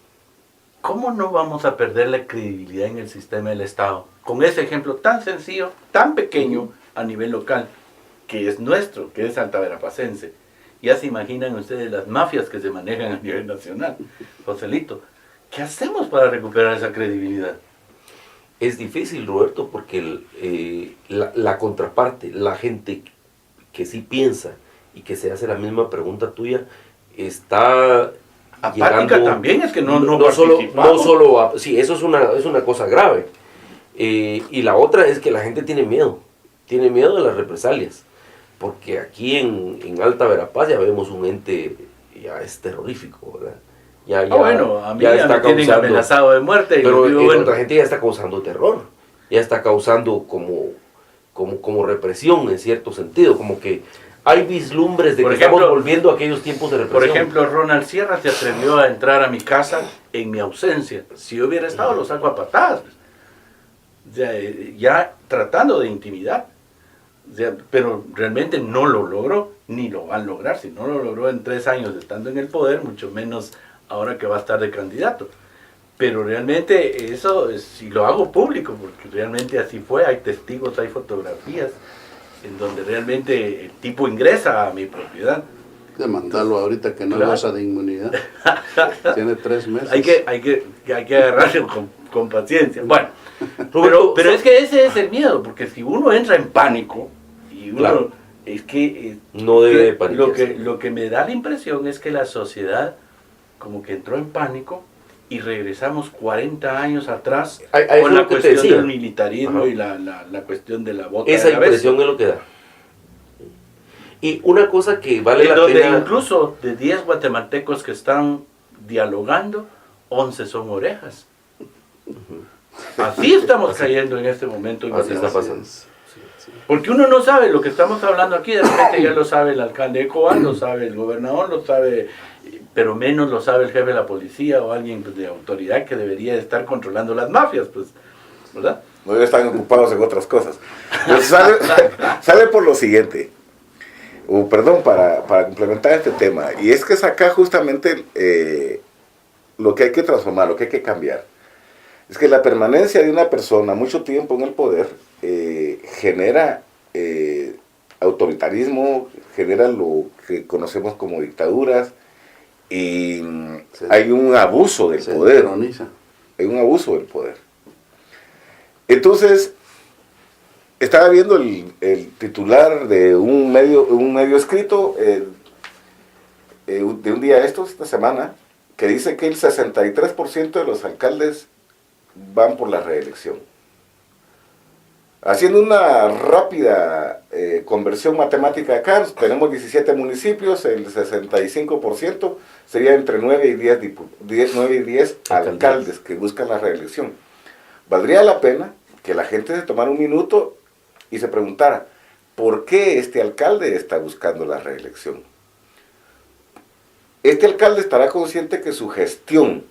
S5: ¿Cómo no vamos a perder la credibilidad en el sistema del Estado? Con ese ejemplo tan sencillo, tan pequeño a nivel local, que es nuestro, que es altaverapacense. Ya se imaginan ustedes las mafias que se manejan a nivel nacional. Joselito, ¿qué hacemos para recuperar esa credibilidad?
S4: Es difícil, Roberto, porque la contraparte, la gente que sí piensa y que se hace la misma pregunta tuya, está
S5: apática llegando, también, es que no
S4: solo, sí, eso es una cosa grave. Y la otra es que la gente tiene miedo de las represalias. Porque aquí en Alta Verapaz ya vemos un ente, ya es terrorífico, ¿verdad?
S5: Bueno, a mí
S4: ya
S5: ya
S4: está
S5: me tienen
S4: causando,
S5: amenazado de muerte. Y
S4: pero
S5: digo, bueno,
S4: otra gente ya está causando terror, ya está causando como represión en cierto sentido, como que hay vislumbres de
S5: Por
S4: que
S5: ejemplo,
S4: estamos volviendo a aquellos tiempos de represión.
S5: por ejemplo, Ronald Sierra se atrevió a entrar a mi casa en mi ausencia. Si yo hubiera estado, lo saco a patadas. O sea, ya tratando de intimidar. O sea, pero realmente no lo logró, ni lo va a lograr. Si no lo logró en 3 años estando en el poder, mucho menos ahora que va a estar de candidato. Pero realmente eso, si lo hago público, porque realmente así fue, hay testigos, hay fotografías, en donde realmente el tipo ingresa a mi propiedad.
S3: Demandarlo ahorita que no
S5: Claro.
S3: goza de inmunidad. Tiene 3 meses.
S5: Hay que agarrarlo con paciencia. Bueno,
S4: Roberto,
S5: pero es que ese es el miedo, porque si uno entra en pánico, y uno,
S4: Claro.
S5: es que
S4: No debe de
S5: lo
S4: paniquearse.
S5: lo que me da la impresión es que la sociedad como que entró en pánico y regresamos 40 años atrás
S4: A eso
S5: con
S4: es
S5: la
S4: lo que te
S5: cuestión
S4: decía.
S5: del militarismo
S4: Ajá.
S5: y la cuestión de la bota
S4: Esa
S5: de la
S4: impresión
S5: bestia.
S4: es lo que da. Y una cosa que vale
S5: En
S4: la
S5: donde
S4: pena...
S5: incluso de 10 guatemaltecos que están dialogando, 11 son orejas. Así estamos cayendo en este momento en
S4: Así está
S5: Guatemala.
S4: pasando.
S5: Porque uno no sabe lo que estamos hablando aquí, de repente ya lo sabe el alcalde de Cobán, lo sabe el gobernador, lo sabe, pero menos lo sabe el jefe de la policía o alguien pues, de autoridad que debería estar controlando las mafias, pues, ¿verdad?
S6: No están ocupados en otras cosas. Pues sale por lo siguiente, para complementar este tema, y es que es acá justamente lo que hay que transformar, lo que hay que cambiar. Es que la permanencia de una persona mucho tiempo en el poder genera autoritarismo, genera lo que conocemos como dictaduras, y hay un abuso del
S3: Se
S6: poder.
S3: entroniza.
S6: Hay un abuso del poder. Entonces, estaba viendo el titular de un medio escrito de un día esta semana, que dice que el 63% de los alcaldes van por la reelección. Haciendo una rápida conversión matemática acá, tenemos 17 municipios, el 65% sería entre 9 y 10 alcaldes que buscan la reelección. Valdría la pena que la gente se tomara un minuto y se preguntara, ¿por qué este alcalde está buscando la reelección? Este alcalde estará consciente que su gestión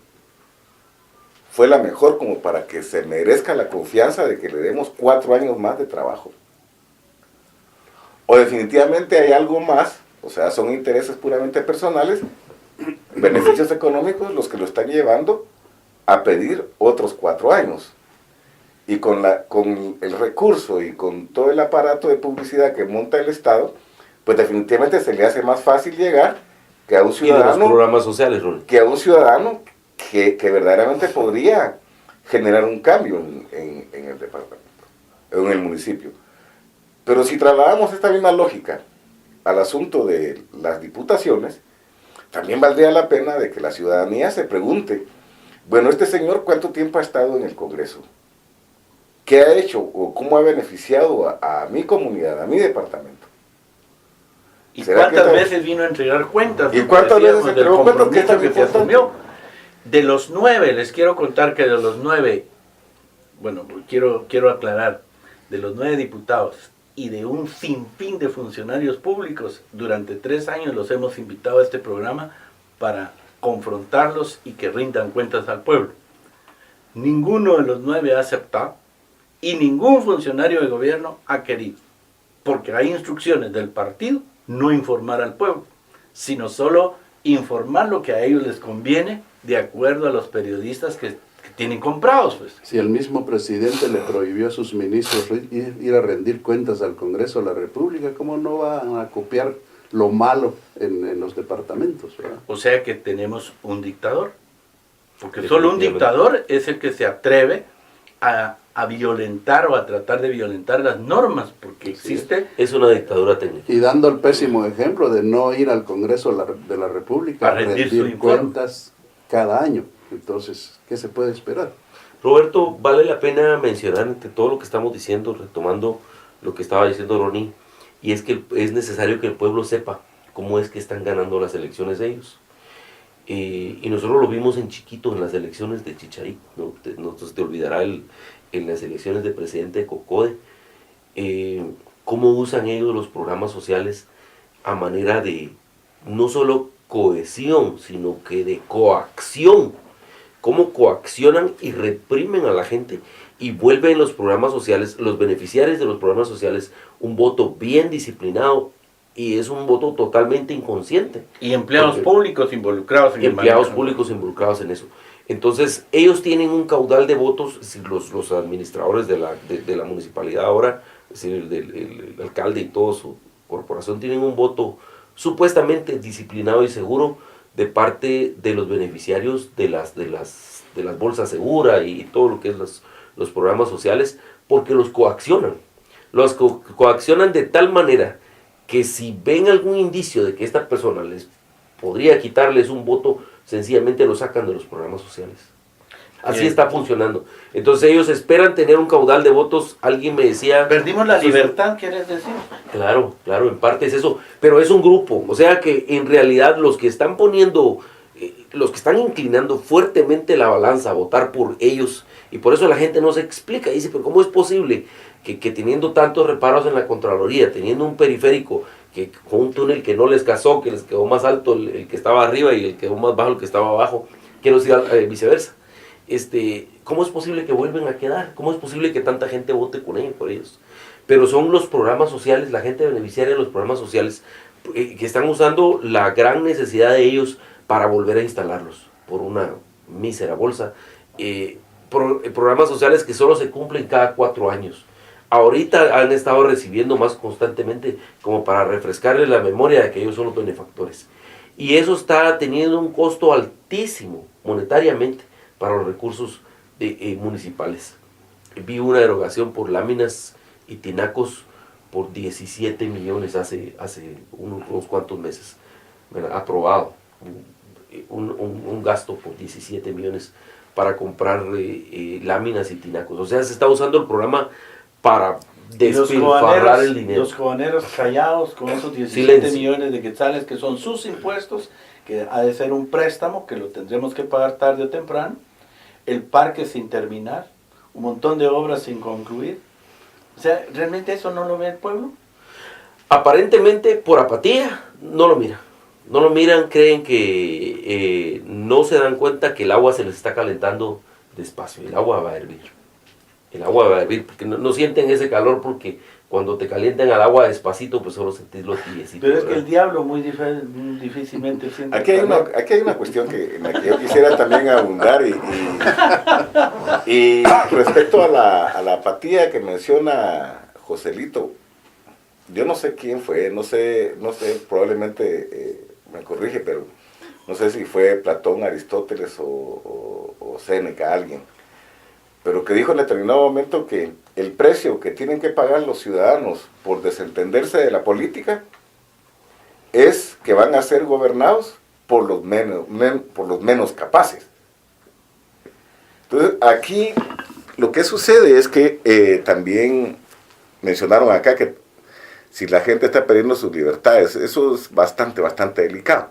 S6: fue la mejor como para que se merezca la confianza de que le demos 4 años más de trabajo. O definitivamente hay algo más, o sea, son intereses puramente personales, beneficios económicos los que lo están llevando a pedir otros 4 años. Y con el recurso y con todo el aparato de publicidad que monta el Estado, pues definitivamente se le hace más fácil llegar que a un
S4: Y de los
S6: ciudadano,
S4: programas sociales, Ronnie.
S6: que verdaderamente podría generar un cambio en el departamento, en el municipio. Pero si trasladamos esta misma lógica al asunto de las diputaciones, también valdría la pena de que la ciudadanía se pregunte, bueno, este señor ¿cuánto tiempo ha estado en el Congreso? ¿Qué ha hecho o cómo ha beneficiado a mi comunidad, a mi departamento?
S5: ¿Y
S6: ¿Será
S5: cuántas
S6: que
S5: veces vino a entregar cuentas?
S6: ¿Y cuántas
S5: Decíamos
S6: veces
S5: del
S6: entregó cuentas? ¿Qué es tan
S5: compromiso que se
S6: importante?
S5: asumió? De los 9, les quiero contar que de los 9, bueno, quiero aclarar, de los 9 diputados y de un sinfín de funcionarios públicos, durante 3 años los hemos invitado a este programa para confrontarlos y que rindan cuentas al pueblo. Ninguno de los 9 ha aceptado y ningún funcionario de gobierno ha querido, porque hay instrucciones del partido no informar al pueblo, sino solo informar lo que a ellos les conviene de acuerdo a los periodistas que tienen comprados. Pues.
S3: Si el mismo presidente le prohibió a sus ministros ir a rendir cuentas al Congreso de la República, ¿cómo no van a copiar lo malo en los departamentos, ¿verdad?
S5: O sea que tenemos un dictador, porque solo un dictador es el que se atreve a violentar o a tratar de violentar las normas, porque existe...
S4: Es una dictadura técnica.
S3: Y dando el pésimo ejemplo de no ir al Congreso de la República
S5: A rendir su informe.
S3: cuentas cada año. Entonces, ¿qué se puede esperar?
S4: Roberto, vale la pena mencionar entre todo lo que estamos diciendo, retomando lo que estaba diciendo Ronnie, y es que es necesario que el pueblo sepa cómo es que están ganando las elecciones ellos. y nosotros lo vimos en chiquito en las elecciones de Chicharí, no se te olvidará en las elecciones de presidente de Cocode, cómo usan ellos los programas sociales a manera de no solo cohesión, sino que de coacción, cómo coaccionan y reprimen a la gente y vuelven los programas sociales, los beneficiarios de los programas sociales, un voto bien disciplinado, y es un voto totalmente inconsciente.
S5: Y empleados públicos involucrados en
S4: empleados públicos involucrados en eso. Entonces, ellos tienen un caudal de votos, los administradores de la municipalidad ahora, es decir, el alcalde y toda su corporación, tienen un voto supuestamente disciplinado y seguro de parte de los beneficiarios de las bolsas seguras y todo lo que es los programas sociales, porque los coaccionan. Los coaccionan de tal manera que si ven algún indicio de que esta persona les podría quitarles un voto, sencillamente lo sacan de los programas sociales. Así está funcionando. Entonces ellos esperan tener un caudal de votos. Alguien me decía...
S5: ¿Perdimos la libertad, quieres decir?
S4: Claro, en parte es eso. Pero es un grupo. O sea que en realidad los que están poniendo, los que están inclinando fuertemente la balanza a votar por ellos, y por eso la gente no se explica. Dice, pero ¿cómo es posible que teniendo tantos reparos en la Contraloría, teniendo un periférico, con un túnel que no les casó, que les quedó más alto el que estaba arriba y el que quedó más bajo el que estaba abajo, que no sea viceversa? ¿Cómo es posible que vuelven a quedar? ¿Cómo es posible que tanta gente vote por ellos? Pero son los programas sociales, la gente beneficiaria de los programas sociales, que están usando la gran necesidad de ellos para volver a instalarlos por una mísera bolsa. Programas sociales que solo se cumplen cada 4 años. Ahorita han estado recibiendo más constantemente como para refrescarles la memoria de que ellos son los benefactores. Y eso está teniendo un costo altísimo monetariamente para los recursos municipales. Vi una erogación por láminas y tinacos por 17 millones hace unos cuantos meses. Aprobado un gasto por 17 millones para comprar láminas y tinacos. O sea, se está usando el programa para despilfarrar el dinero.
S5: Los cobaneros callados con esos 17
S4: Silencio.
S5: millones de quetzales que son sus impuestos, que ha de ser un préstamo que lo tendremos que pagar tarde o temprano, el parque sin terminar, un montón de obras sin concluir. O sea, ¿realmente eso no lo ve el pueblo?
S4: Aparentemente, por apatía, no lo miran. No lo miran, creen que no se dan cuenta que el agua se les está calentando despacio. El agua va a hervir. El agua va a hervir, porque no sienten ese calor, porque cuando te calientan al agua despacito, pues solo sentís lo tibiecito.
S5: Pero es que el diablo muy difícilmente siente
S6: Aquí hay una cuestión en la que yo quisiera también abundar y respecto a la apatía que menciona Joselito, yo no sé quién fue, no sé, probablemente me corrige, pero no sé si fue Platón, Aristóteles o Séneca, alguien, pero que dijo en determinado momento que el precio que tienen que pagar los ciudadanos por desentenderse de la política es que van a ser gobernados por los menos capaces. Entonces, aquí lo que sucede es que también mencionaron acá que si la gente está perdiendo sus libertades, eso es bastante delicado.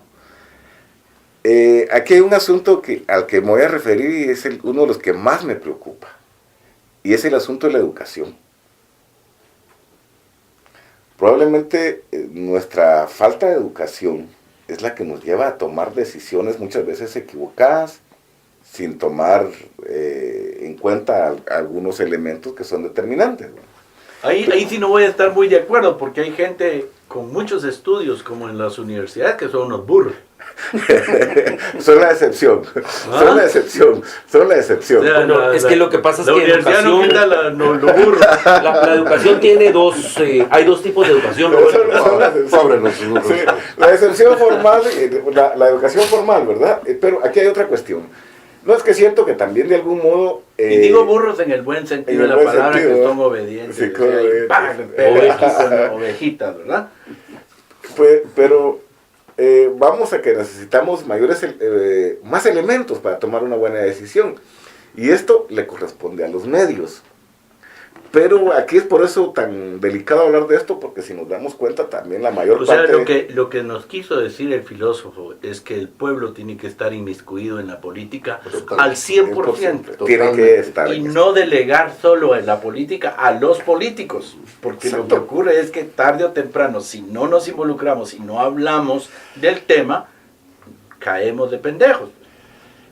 S6: Aquí hay un asunto al que me voy a referir y es uno de los que más me preocupa, y es el asunto de la educación. Probablemente nuestra falta de educación es la que nos lleva a tomar decisiones muchas veces equivocadas, sin tomar en cuenta algunos elementos que son determinantes, ¿no?
S5: Ahí sí no voy a estar muy de acuerdo, porque hay gente con muchos estudios, como en las universidades, que son unos burros.
S6: Son la excepción, son la excepción.
S5: O sea,
S4: Bueno, es que lo que pasa es que
S5: la universidad no quita lo burro.
S4: la educación tiene hay dos tipos de educación.
S6: Son la excepción. Sí, la excepción formal, la educación formal, ¿verdad? Pero aquí hay otra cuestión. No, es que siento que también de algún modo...
S5: y digo burros en el buen sentido de la palabra, sentido, que son obedientes. Sí, ovejitas, ¿verdad?
S6: Pero vamos a que necesitamos más elementos para tomar una buena decisión. Y esto le corresponde a los medios. Pero aquí es por eso tan delicado hablar de esto, porque si nos damos cuenta también la mayor
S5: O sea,
S6: parte...
S5: lo que nos quiso decir el filósofo es que el pueblo tiene que estar inmiscuido en la política al 100%.
S6: Tiene que estar.
S5: Y no delegar solo en la política a los políticos, porque
S6: Exacto.
S5: lo que ocurre es que tarde o temprano, si no nos involucramos, si no hablamos del tema, caemos de pendejos.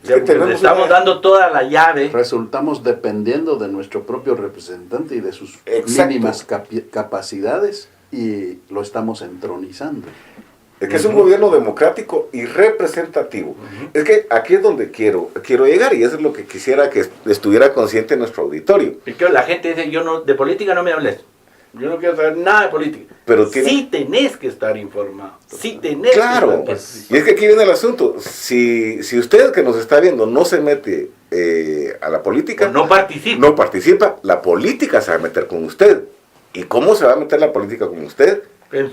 S5: O sea,
S6: Es que
S5: porque le
S6: tenemos
S5: estamos
S6: una-
S5: dando toda la llave.
S3: Resultamos dependiendo de nuestro propio representante y de sus
S6: Exacto.
S3: mínimas capacidades y lo estamos entronizando.
S6: Es que es un gobierno democrático y representativo. Es que aquí es donde quiero llegar, y eso es lo que quisiera que estuviera consciente nuestro auditorio.
S5: Y que la gente dice, yo no, de política no me hables. Yo no quiero saber nada de política.
S6: Pero tiene-
S5: sí tenés que estar informado. Sí tenés
S6: Claro,
S5: que estar
S6: y
S5: participando.
S6: es que aquí viene el asunto. Si usted que nos está viendo no se mete a la política,
S5: O no participa.
S6: no participa, la política se va a meter con usted. ¿Y cómo se va a meter la política con usted?
S5: En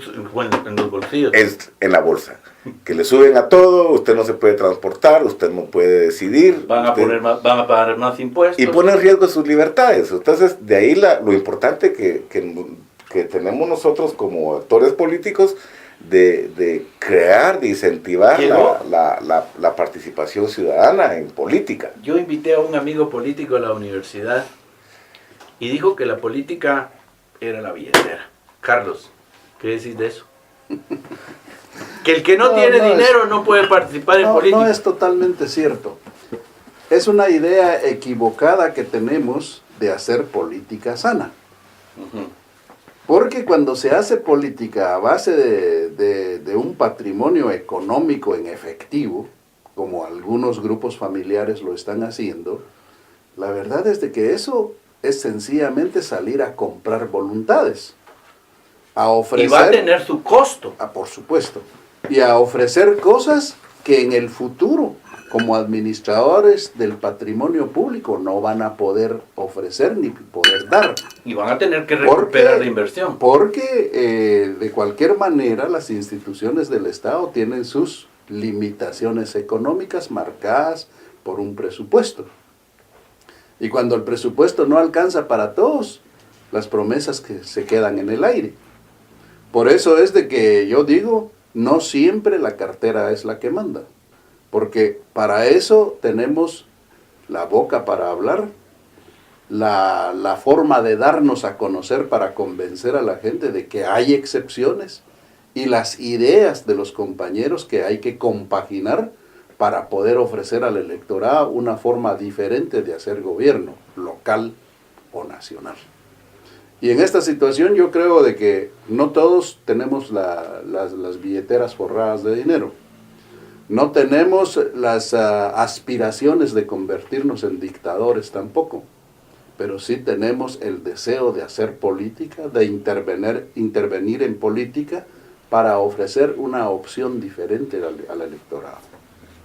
S5: los bolsillos.
S6: Es en la bolsa. Que le suben a todo, usted no se puede transportar, usted no puede decidir.
S5: Van a
S6: usted-
S5: van a pagar más impuestos.
S6: y pone en riesgo sus libertades. Entonces, de ahí lo importante que tenemos nosotros como actores políticos de crear, de incentivar
S5: Llegó.
S6: la participación ciudadana en política.
S5: Yo invité a un amigo político a la universidad y dijo que la política era la billetera. Carlos, ¿qué decís de eso? Que el que no,
S3: No,
S5: tiene
S3: no es-
S5: dinero no puede participar en
S3: No,
S5: política.
S3: no es totalmente cierto. Es una idea equivocada que tenemos de hacer política sana.
S5: Ujú.
S3: Porque cuando se hace política a base de un patrimonio económico en efectivo, como algunos grupos familiares lo están haciendo, la verdad es de que eso es sencillamente salir a comprar voluntades, a ofrecer...
S5: Y va a tener su costo.
S3: Por supuesto. Y a ofrecer cosas que en el futuro, como administradores del patrimonio público, no van a poder ofrecer ni poder dar.
S5: Y van a tener que
S3: Porque-
S5: recuperar la inversión.
S3: Porque de cualquier manera las instituciones del Estado tienen sus limitaciones económicas marcadas por un presupuesto. Y cuando el presupuesto no alcanza para todos, las promesas que se quedan en el aire. Por eso es de que yo digo, no siempre la cartera es la que manda, porque para eso tenemos la boca para hablar, la forma de darnos a conocer para convencer a la gente de que hay excepciones y las ideas de los compañeros que hay que compaginar para poder ofrecer al electorado una forma diferente de hacer gobierno, local o nacional. Y en esta situación yo creo de que no todos tenemos las billeteras forradas de dinero. No tenemos las aspiraciones de convertirnos en dictadores tampoco. Pero sí tenemos el deseo de hacer política, de intervenir en política para ofrecer una opción diferente al electorado.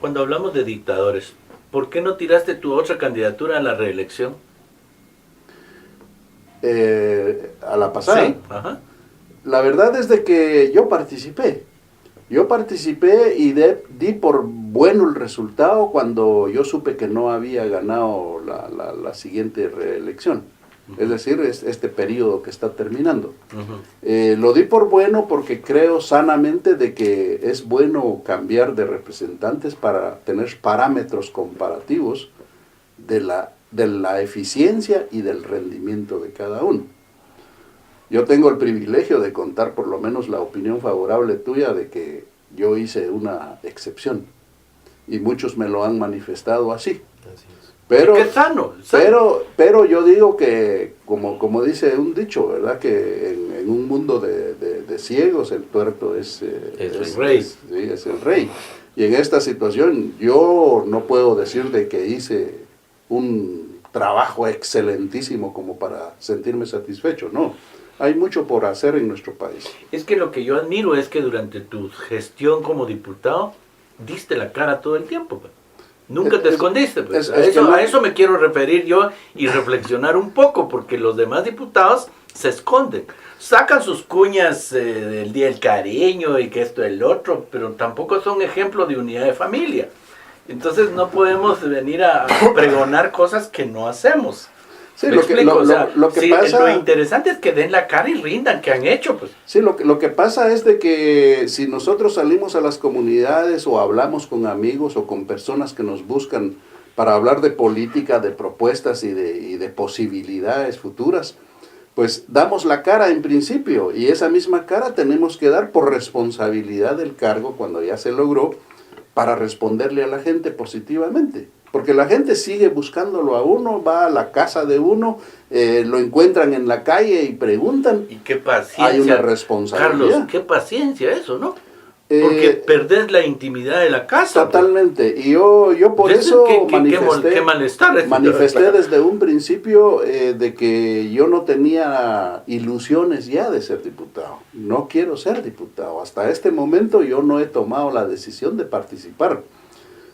S5: Cuando hablamos de dictadores, ¿por qué no tiraste tu otra candidatura a la reelección?
S3: A la pasada.
S5: Sí, ajá.
S3: La verdad es de que yo participé. Yo participé y di por bueno el resultado cuando yo supe que no había ganado la siguiente reelección. Es decir, este periodo que está terminando.
S5: Ujú.
S3: Lo di por bueno porque creo sanamente de que es bueno cambiar de representantes para tener parámetros comparativos de la eficiencia y del rendimiento de cada uno. Yo tengo el privilegio de contar por lo menos la opinión favorable tuya de que yo hice una excepción y muchos me lo han manifestado así.
S4: Así es.
S3: Pero,
S5: Qué sano, sano.
S3: pero yo digo que, como dice un dicho, ¿verdad? Que en un mundo de ciegos el tuerto es
S5: el rey.
S3: sí, es el rey. Y en esta situación yo no puedo decir de que hice un trabajo excelentísimo como para sentirme satisfecho, no. Hay mucho por hacer en nuestro país.
S5: Es que lo que yo admiro es que durante tu gestión como diputado diste la cara todo el tiempo. Pues. Nunca te
S3: Es-
S5: escondiste. Pues.
S3: es
S5: A
S3: que
S5: eso,
S3: no-
S5: a eso me quiero referir yo y reflexionar un poco, porque los demás diputados se esconden. Sacan sus cuñas del Día del Cariño y que esto el otro, pero tampoco son ejemplo de unidad de familia. Entonces no podemos venir a pregonar cosas que no hacemos.
S3: Sí,
S5: ¿Me
S3: lo que,
S5: explico? O sea,
S3: lo que
S5: sí,
S3: pasa...
S5: lo interesante es que den la cara y rindan, que han hecho, pues.
S3: Sí, lo que pasa es de que si nosotros salimos a las comunidades o hablamos con amigos o con personas que nos buscan para hablar de política, de propuestas y de posibilidades futuras, pues damos la cara en principio, y esa misma cara tenemos que dar por responsabilidad del cargo cuando ya se logró, para responderle a la gente positivamente. Porque la gente sigue buscándolo a uno, va a la casa de uno, lo encuentran en la calle y preguntan.
S5: Y qué paciencia.
S3: Hay una responsabilidad.
S5: Carlos, qué paciencia eso, ¿no? Porque perdés la intimidad de la casa.
S3: Totalmente. Y yo por eso
S5: qué malestar.
S3: manifesté desde un principio de que yo no tenía ilusiones ya de ser diputado. No quiero ser diputado. Hasta este momento yo no he tomado la decisión de participar.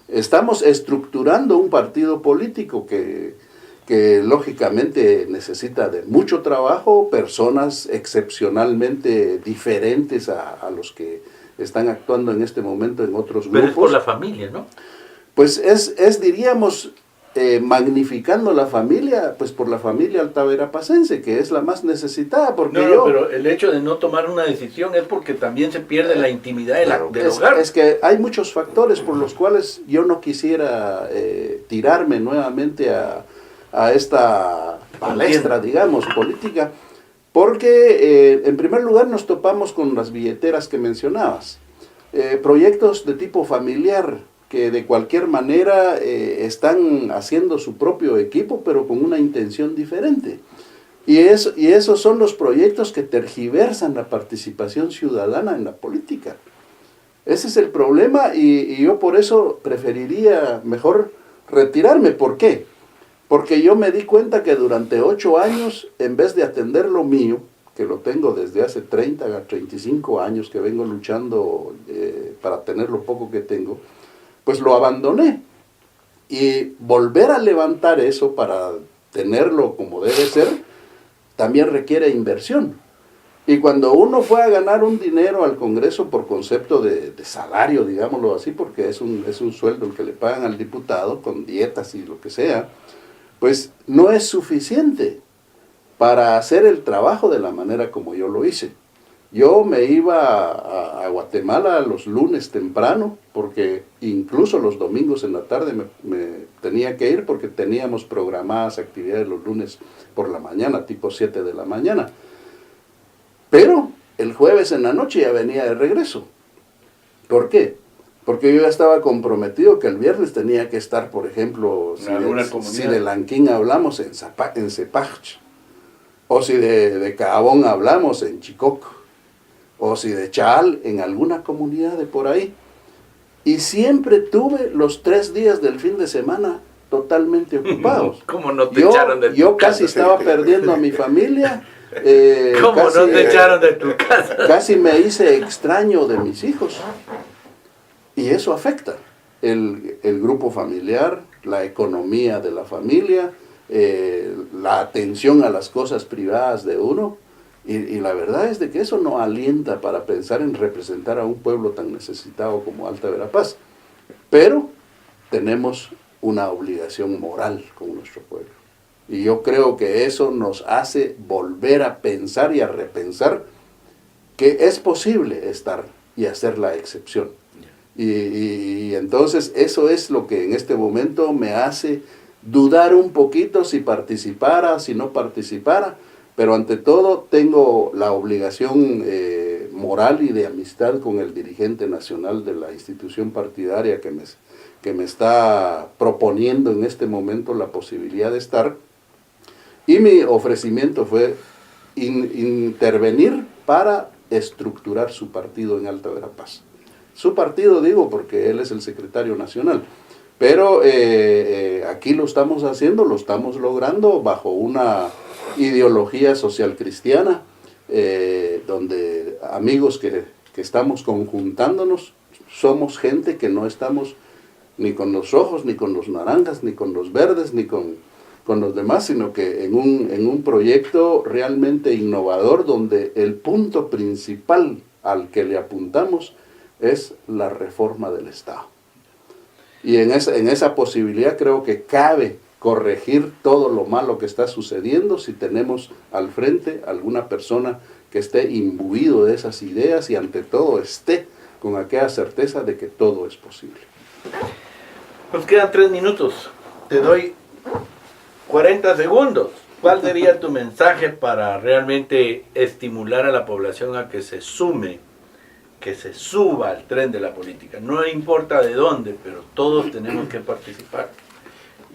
S3: Estamos estructurando un partido político que lógicamente necesita de mucho trabajo, personas excepcionalmente diferentes a los que están actuando en este momento en otros grupos.
S5: Pero es por la familia, ¿no?
S3: Pues diríamos, magnificando la familia, pues por la familia altaverapacense, que es la más necesitada, porque
S5: pero el hecho de no tomar una decisión es porque también se pierde la intimidad del hogar.
S3: Es que hay muchos factores por los cuales yo no quisiera tirarme nuevamente a esta palestra, digamos, política, porque en primer lugar nos topamos con las billeteras que mencionabas, proyectos de tipo familiar, que de cualquier manera están haciendo su propio equipo, pero con una intención diferente. Y esos son los proyectos que tergiversan la participación ciudadana en la política. Ese es el problema, y yo por eso preferiría mejor retirarme. ¿Por qué? Porque yo me di cuenta que durante 8 años, en vez de atender lo mío, que lo tengo desde hace 30 a 35 años que vengo luchando para tener lo poco que tengo, pues lo abandoné. Y volver a levantar eso para tenerlo como debe ser, también requiere inversión. Y cuando uno fue a ganar un dinero al Congreso por concepto de salario, digámoslo así, porque es un sueldo el que le pagan al diputado, con dietas y lo que sea, pues no es suficiente para hacer el trabajo de la manera como yo lo hice. Yo me iba a Guatemala los lunes temprano, porque incluso los domingos en la tarde me tenía que ir, porque teníamos programadas actividades los lunes por la mañana, tipo 7 de la mañana. Pero el jueves en la noche ya venía de regreso. ¿Por qué? Porque yo ya estaba comprometido que el viernes tenía que estar, por ejemplo, si de Lanquín hablamos, en Cepach, o si de Cabón hablamos, en Chicoco, o si de Chaal, en alguna comunidad de por ahí. Y siempre tuve los 3 días del fin de semana totalmente ocupados.
S5: ¿Cómo no te echaron de tu
S3: Yo
S5: casa?
S3: casi estaba perdiendo a mi familia.
S5: ¿Cómo
S3: casi,
S5: no te echaron de tu casa?
S3: Casi me hice extraño de mis hijos. Y eso afecta el grupo familiar, la economía de la familia, la atención a las cosas privadas de uno. Y la verdad es de que eso no alienta para pensar en representar a un pueblo tan necesitado como Alta Verapaz. Pero tenemos una obligación moral con nuestro pueblo. Y yo creo que eso nos hace volver a pensar y a repensar que es posible estar y hacer la excepción. Y entonces eso es lo que en este momento me hace dudar un poquito si participara, si no participara, pero ante todo tengo la obligación moral y de amistad con el dirigente nacional de la institución partidaria que me está proponiendo en este momento la posibilidad de estar, y mi ofrecimiento fue intervenir para estructurar su partido en Alta Verapaz. Su partido, digo, porque él es el secretario nacional. Pero aquí lo estamos haciendo, lo estamos logrando bajo una ideología social cristiana, donde amigos que estamos conjuntándonos, somos gente que no estamos ni con los rojos, ni con los naranjas, ni con los verdes, ni con los demás, sino que en un proyecto realmente innovador, donde el punto principal al que le apuntamos es la reforma del Estado. Y en esa posibilidad creo que cabe corregir todo lo malo que está sucediendo si tenemos al frente alguna persona que esté imbuido de esas ideas y ante todo esté con aquella certeza de que todo es posible.
S5: Nos quedan 3 minutos. Te doy 40 segundos. ¿Cuál sería tu mensaje para realmente estimular a la población a que se sume, que se suba al tren de la política? No importa de dónde, pero todos tenemos que participar.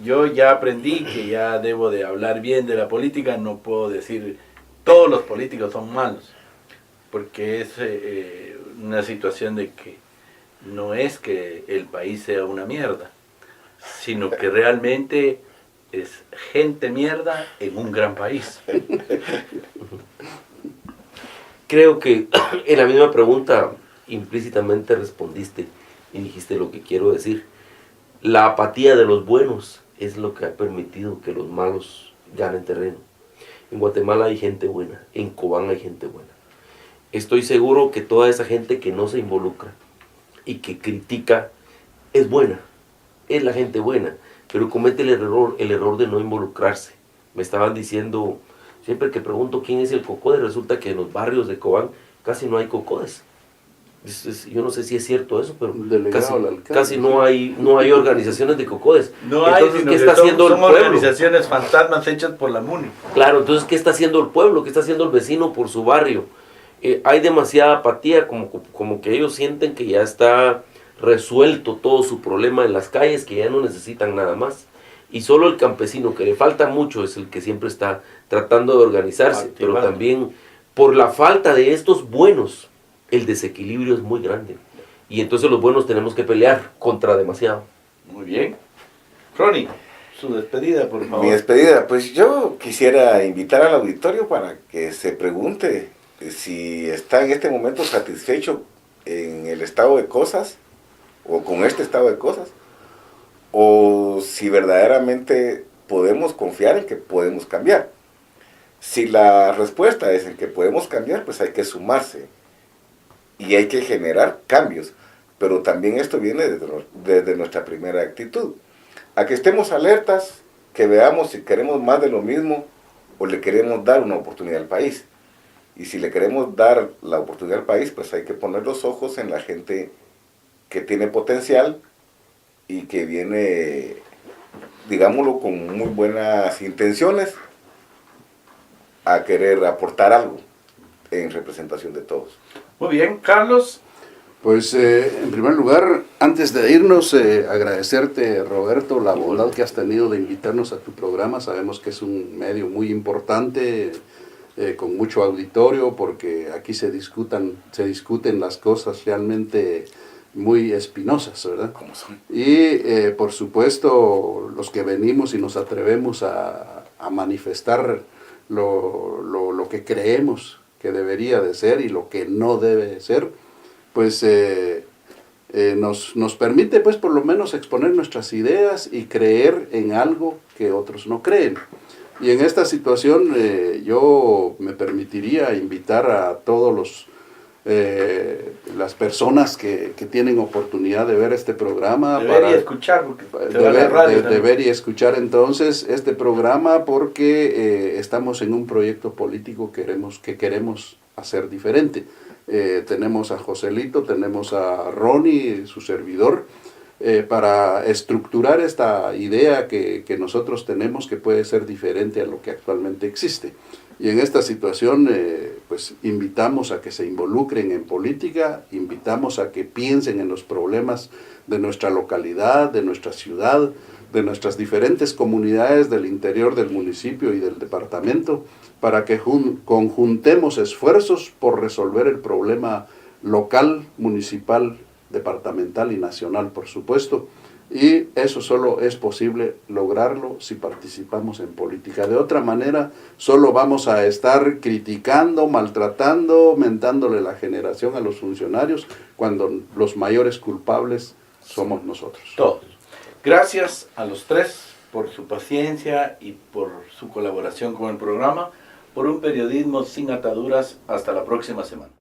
S5: Yo ya aprendí que ya debo de hablar bien de la política, no puedo decir todos los políticos son malos, porque es una situación de que no es que el país sea una mierda, sino que realmente es gente mierda en un gran país.
S4: Creo que en la misma pregunta implícitamente respondiste y dijiste lo que quiero decir. La apatía de los buenos es lo que ha permitido que los malos ganen terreno. En Guatemala hay gente buena, en Cobán hay gente buena. Estoy seguro que toda esa gente que no se involucra y que critica es buena, es la gente buena, pero comete el error de no involucrarse. Me estaban diciendo, siempre que pregunto quién es el COCODE, resulta que en los barrios de Cobán casi no hay COCODES. Yo no sé si es cierto eso, pero casi no hay organizaciones de COCODES.
S5: No hay,
S4: entonces,
S5: sino
S4: ¿qué
S5: que
S4: está haciendo el
S5: son
S4: pueblo?
S5: organizaciones fantasmas hechas por la MUNI.
S4: Claro, entonces, ¿qué está haciendo el pueblo? ¿Qué está haciendo el vecino por su barrio? Hay demasiada apatía, como que ellos sienten que ya está resuelto todo su problema en las calles, que ya no necesitan nada más. Y solo el campesino, que le falta mucho, es el que siempre está tratando de organizarse, pero también por la falta de estos buenos, el desequilibrio es muy grande. Y entonces los buenos tenemos que pelear contra demasiado.
S5: Muy bien. Ronnie, su despedida, por favor.
S6: Mi despedida, pues yo quisiera invitar al auditorio para que se pregunte si está en este momento satisfecho en el estado de cosas, o con este estado de cosas, o si verdaderamente podemos confiar en que podemos cambiar. Si la respuesta es en que podemos cambiar, pues hay que sumarse y hay que generar cambios, pero también esto viene desde nuestra primera actitud, a que estemos alertas, que veamos si queremos más de lo mismo o le queremos dar una oportunidad al país. Y si le queremos dar la oportunidad al país, pues hay que poner los ojos en la gente que tiene potencial y que viene, digámoslo, con muy buenas intenciones a querer aportar algo en representación de todos.
S5: Muy bien, Carlos.
S3: Pues en primer lugar, antes de irnos, agradecerte, Roberto, la bondad que has tenido de invitarnos a tu programa. Sabemos que es un medio muy importante, con mucho auditorio, porque aquí se discuten las cosas realmente muy espinosas, ¿verdad?
S6: Como son.
S3: Y por supuesto, los que venimos y nos atrevemos a manifestar lo que creemos que debería de ser y lo que no debe de ser, pues nos permite pues por lo menos exponer nuestras ideas y creer en algo que otros no creen. Y en esta situación yo me permitiría invitar a todos las personas que tienen oportunidad de ver este programa.
S5: Escuchar, porque
S3: deber y escuchar entonces este programa, porque estamos en un proyecto político que queremos hacer diferente. Tenemos a Joselito, tenemos a Ronnie, su servidor, para estructurar esta idea que nosotros tenemos, que puede ser diferente a lo que actualmente existe. Y en esta situación, pues invitamos a que se involucren en política, invitamos a que piensen en los problemas de nuestra localidad, de nuestra ciudad, de nuestras diferentes comunidades del interior del municipio y del departamento, para que conjuntemos esfuerzos por resolver el problema local, municipal, departamental y nacional, por supuesto. Y eso solo es posible lograrlo si participamos en política. De otra manera, solo vamos a estar criticando, maltratando, mentándole la generación a los funcionarios, cuando los mayores culpables somos nosotros.
S5: Todos. Gracias a los tres por su paciencia y por su colaboración con el programa, por un periodismo sin ataduras. Hasta la próxima semana.